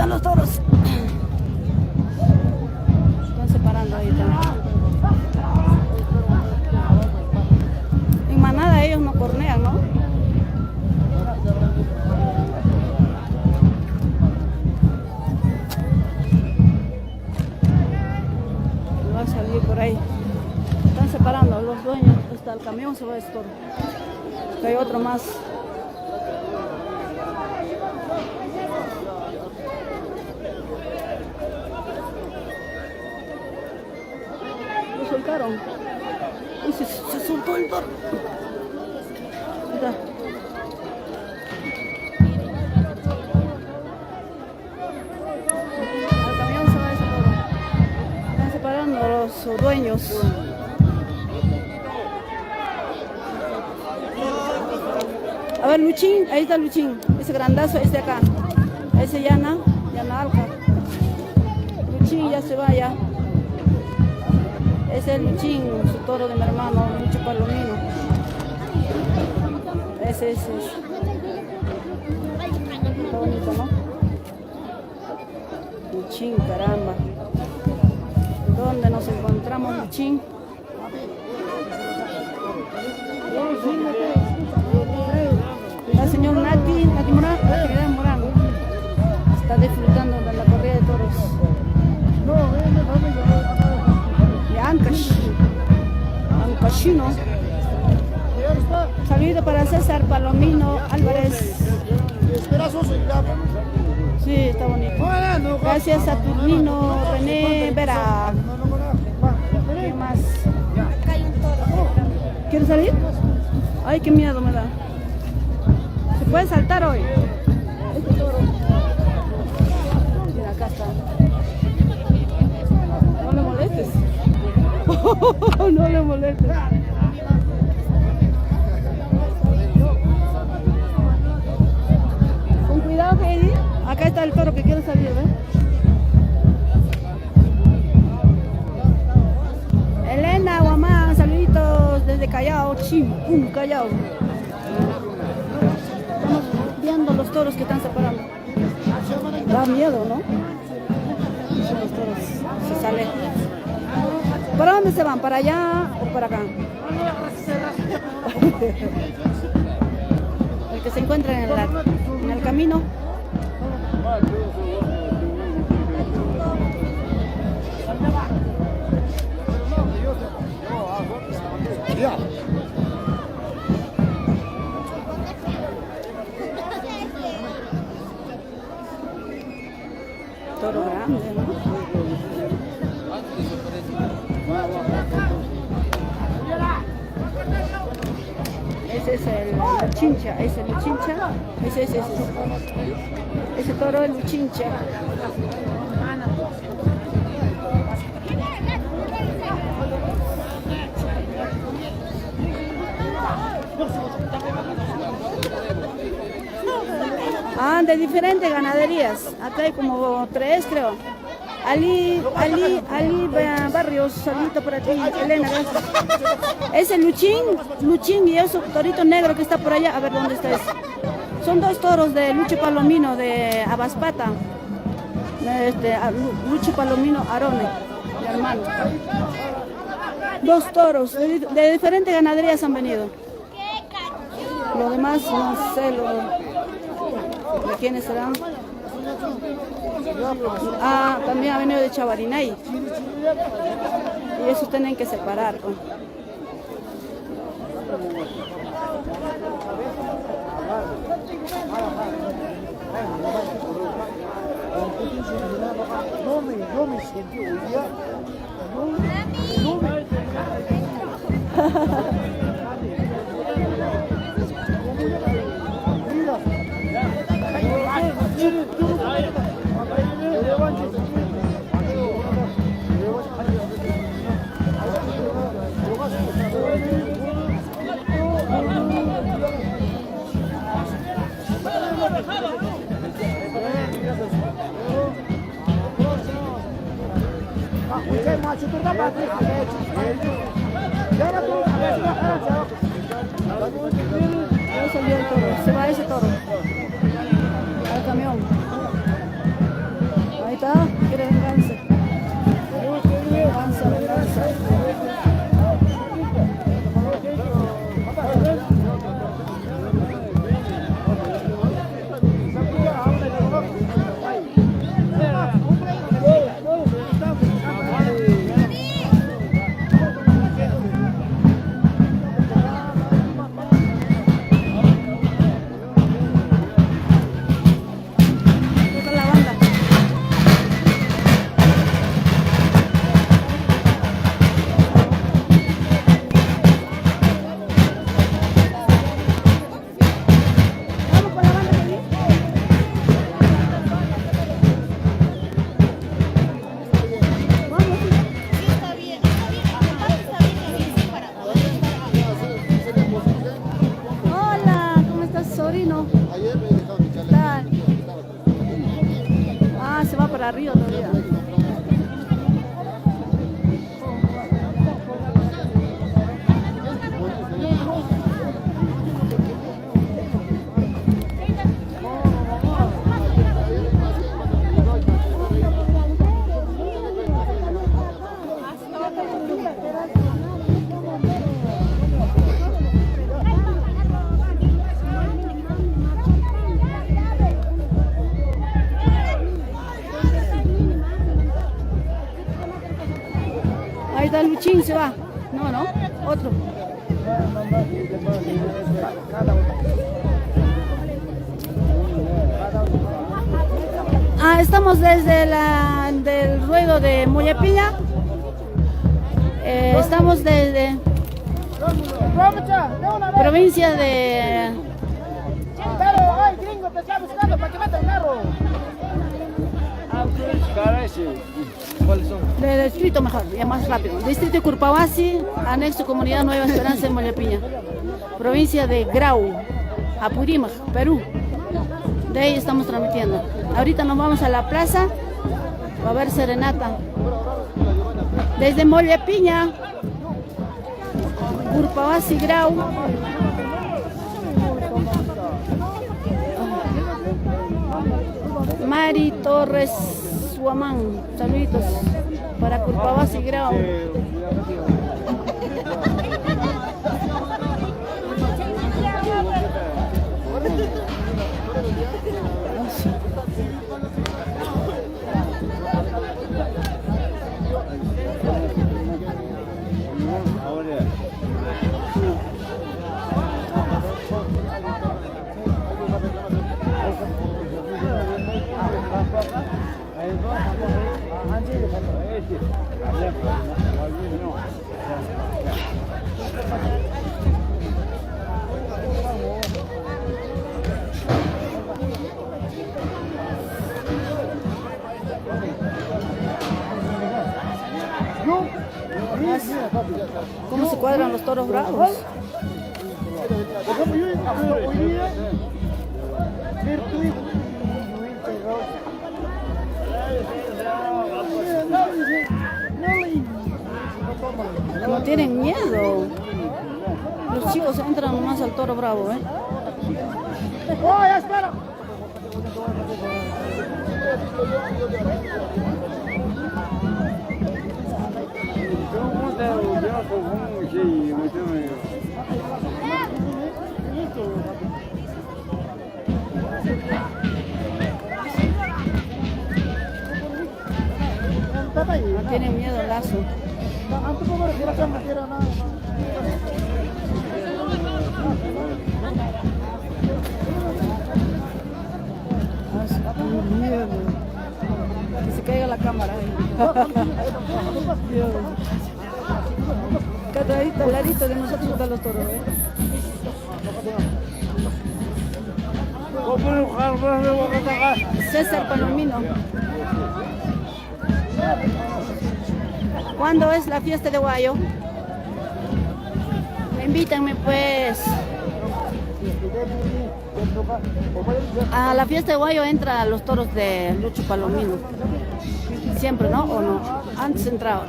van los toros. Están separando ahorita. En manada ellos no cornean, ¿no? Va a salir por ahí. Están separando los dueños. Hasta el camión se va a esto. Hay otro más. Lo soltaron. Y se soltó el toro. Mira. Al camión se va ese toro. Están separando los dueños. A ver, Luchín, ahí está Luchín, ese grandazo, ese de acá, ese Yana Alca. Luchín ya se va ya. Ese es Luchín, su toro de mi hermano, Lucho Palomino. Ese. Está bonito, ¿no? Luchín, caramba. ¿Dónde nos encontramos, Luchín? El señor Nati Morán está disfrutando de la corrida de toros de Ancashino. Saludo para César Palomino Álvarez. Sí, está bonito. Gracias a Saturnino René Vera. ¿Qué más? ¿Quieres salir? Ay, qué miedo me da. ¿Se puede saltar hoy? Este toro. Mira, acá está. No le molestes. No le molestes. Con cuidado, Heidi. Acá está el toro que quiere salir, ¿ves? Elena Guamán, saluditos desde Callao, Chimpún, Callao. Estamos viendo los toros que están separando. Da miedo, ¿no? Los toros se salen. ¿Para dónde se van? ¿Para allá o para acá? El que se encuentra en el camino. Toro grande, ¿no? Ese es el Luchincha, ese es el Luchincha, ese toro es Luchincha. Ah, de diferentes ganaderías. Acá hay como 3, creo. Ali Barrios, saludito para ti, Elena, gracias. Ese Luchín y ese torito negro que está por allá, a ver dónde está ese. Son 2 toros de Lucho Palomino de Abaspata. Lucho Palomino Arone, mi hermano. 2 toros de diferentes ganaderías han venido. Lo demás no sé de quiénes serán. Ah, también ha venido de Chavarinay. Y esos tienen que separar. Yo me sentí hoy día. Se va ese toro al camión. para arriba todavía. Ahí está el Luchín, se va. No, no, otro. Estamos desde del ruedo de Mollepiña. Estamos desde provincia de del distrito, mejor, ya más rápido. Distrito de Curpavasi, anexo Comunidad Nueva Esperanza en Mollepiña. Provincia de Grau, Apurímac, Perú. De ahí estamos transmitiendo. Ahorita nos vamos a la plaza, va a haber serenata. Desde Mollepiña, Curpavasi, Grau. Mari Torres Huamán, saluditos para Curpavasi, Grau. ¿Cómo se cuadran los toros bravos? No tienen miedo. Los chicos entran nomás al toro bravo, ¿eh? ¡Oh, ya espera! No tiene miedo el lazo. Que se caiga la cámara. Cadradito, al ladito de nosotros están los toros, ¿eh? César Palomino. ¿Cuándo es la fiesta de Guayo? Invítanme pues. A la fiesta de Guayo entra los toros de Lucho Palomino. Siempre, ¿no? ¿O no? Antes entraba.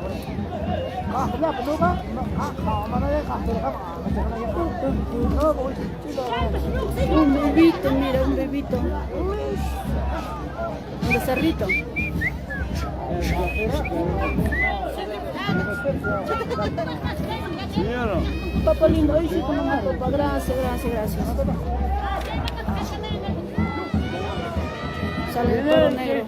Un bebito, mira, un bebito. Un becerrito. Papá lindo, hoy sí como una copa. Gracias, gracias, gracias. Sale el toro negro.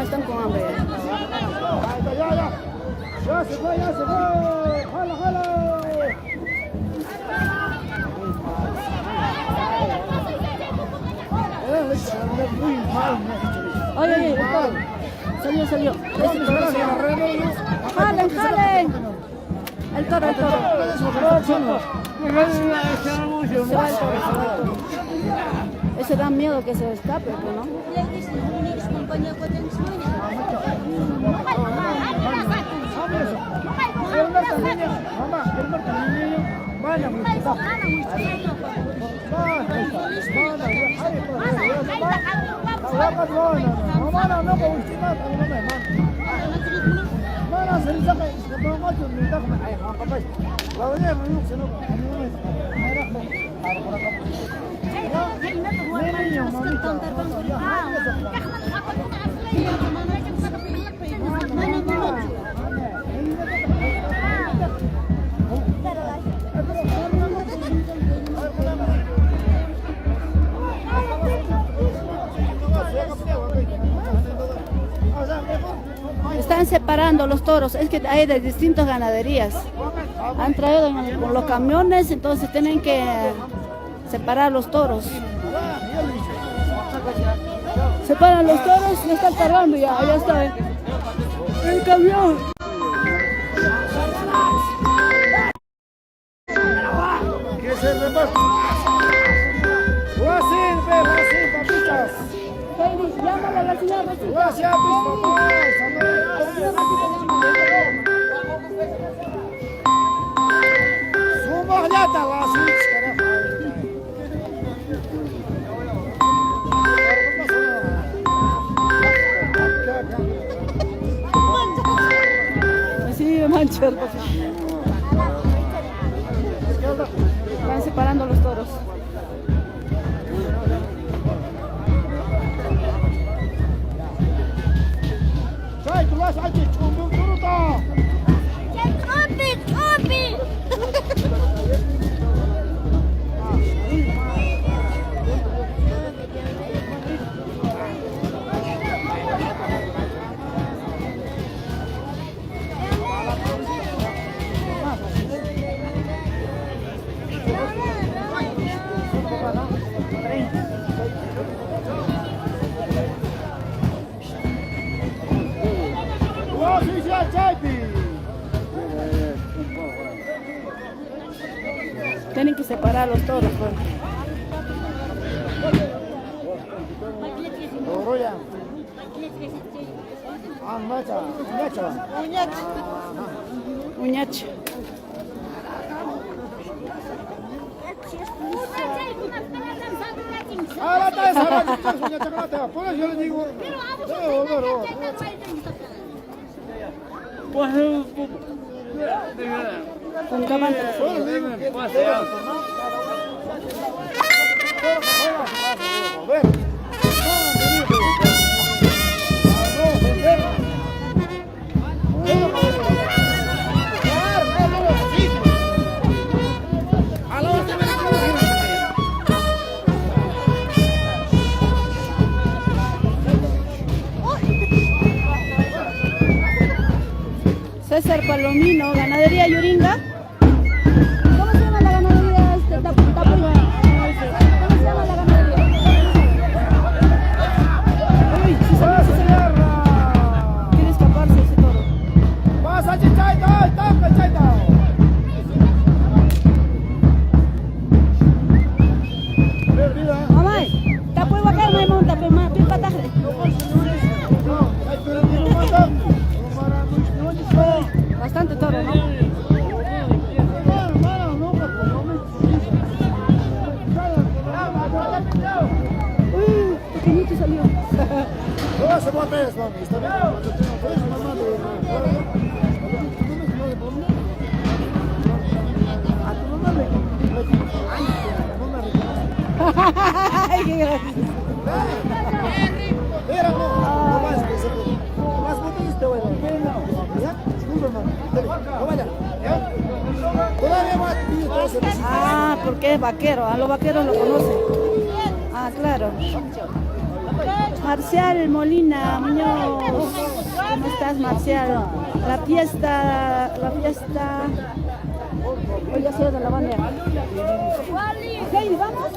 Están con hambre. Ya se fue, ya se fue. ¡Jala, jala! Oye, oye, salió, salió. ¡Jalen, jalen! El toro, el toro. Se va el toro. Ese da miedo que se escape, ¿no? Están separando los toros, es que hay de distintas ganaderías. Han traído con los camiones, entonces tienen que separar los toros. Separan los toros y están cargando ya, allá está el camión. ¿Qué se reparte? Papitas. Llámale a la señora. Gracias, Suma llata, la Sí, mancha. Están separando los toros. Tienen que separar los toros. Uñacha. Con cámara. César Palomino, ganadería Yuringa. ¿Cómo se llama la ganadería? ¿Cómo se llama la ganadería? Uy, sí se quiere escaparse ese toro. Mamá, tapo igual que me monta, pero pataje. Bastante toro, ¿no? Uy, pequeñito salió. Ay, qué gracioso. Ah, porque es vaquero, a los vaqueros lo conocen. Ah, claro. Marcial Molina Muñoz, ¿cómo estás, Marcial? La fiesta, hoy ya se de la bandera. Heidi, ¿vamos?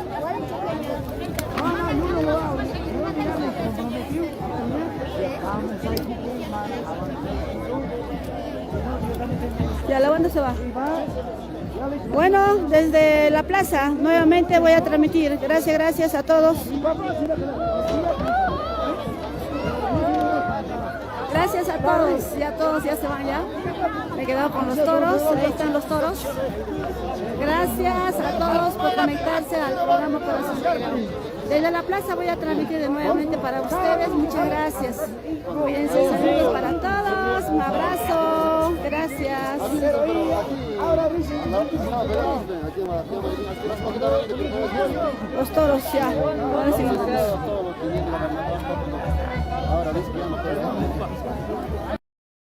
Ya la banda se va. Bueno, desde la plaza nuevamente voy a transmitir. Gracias a todos. Gracias a todos ya se van ya. Me he quedado con los toros, ahí están los toros. Gracias a todos por conectarse al programa Corazón Sagrado. Desde la plaza voy a transmitir de nuevamente para ustedes. Muchas gracias. Cuídense, saludos para todos. Un abrazo. Gracias. Los toros ya. Ahora sí.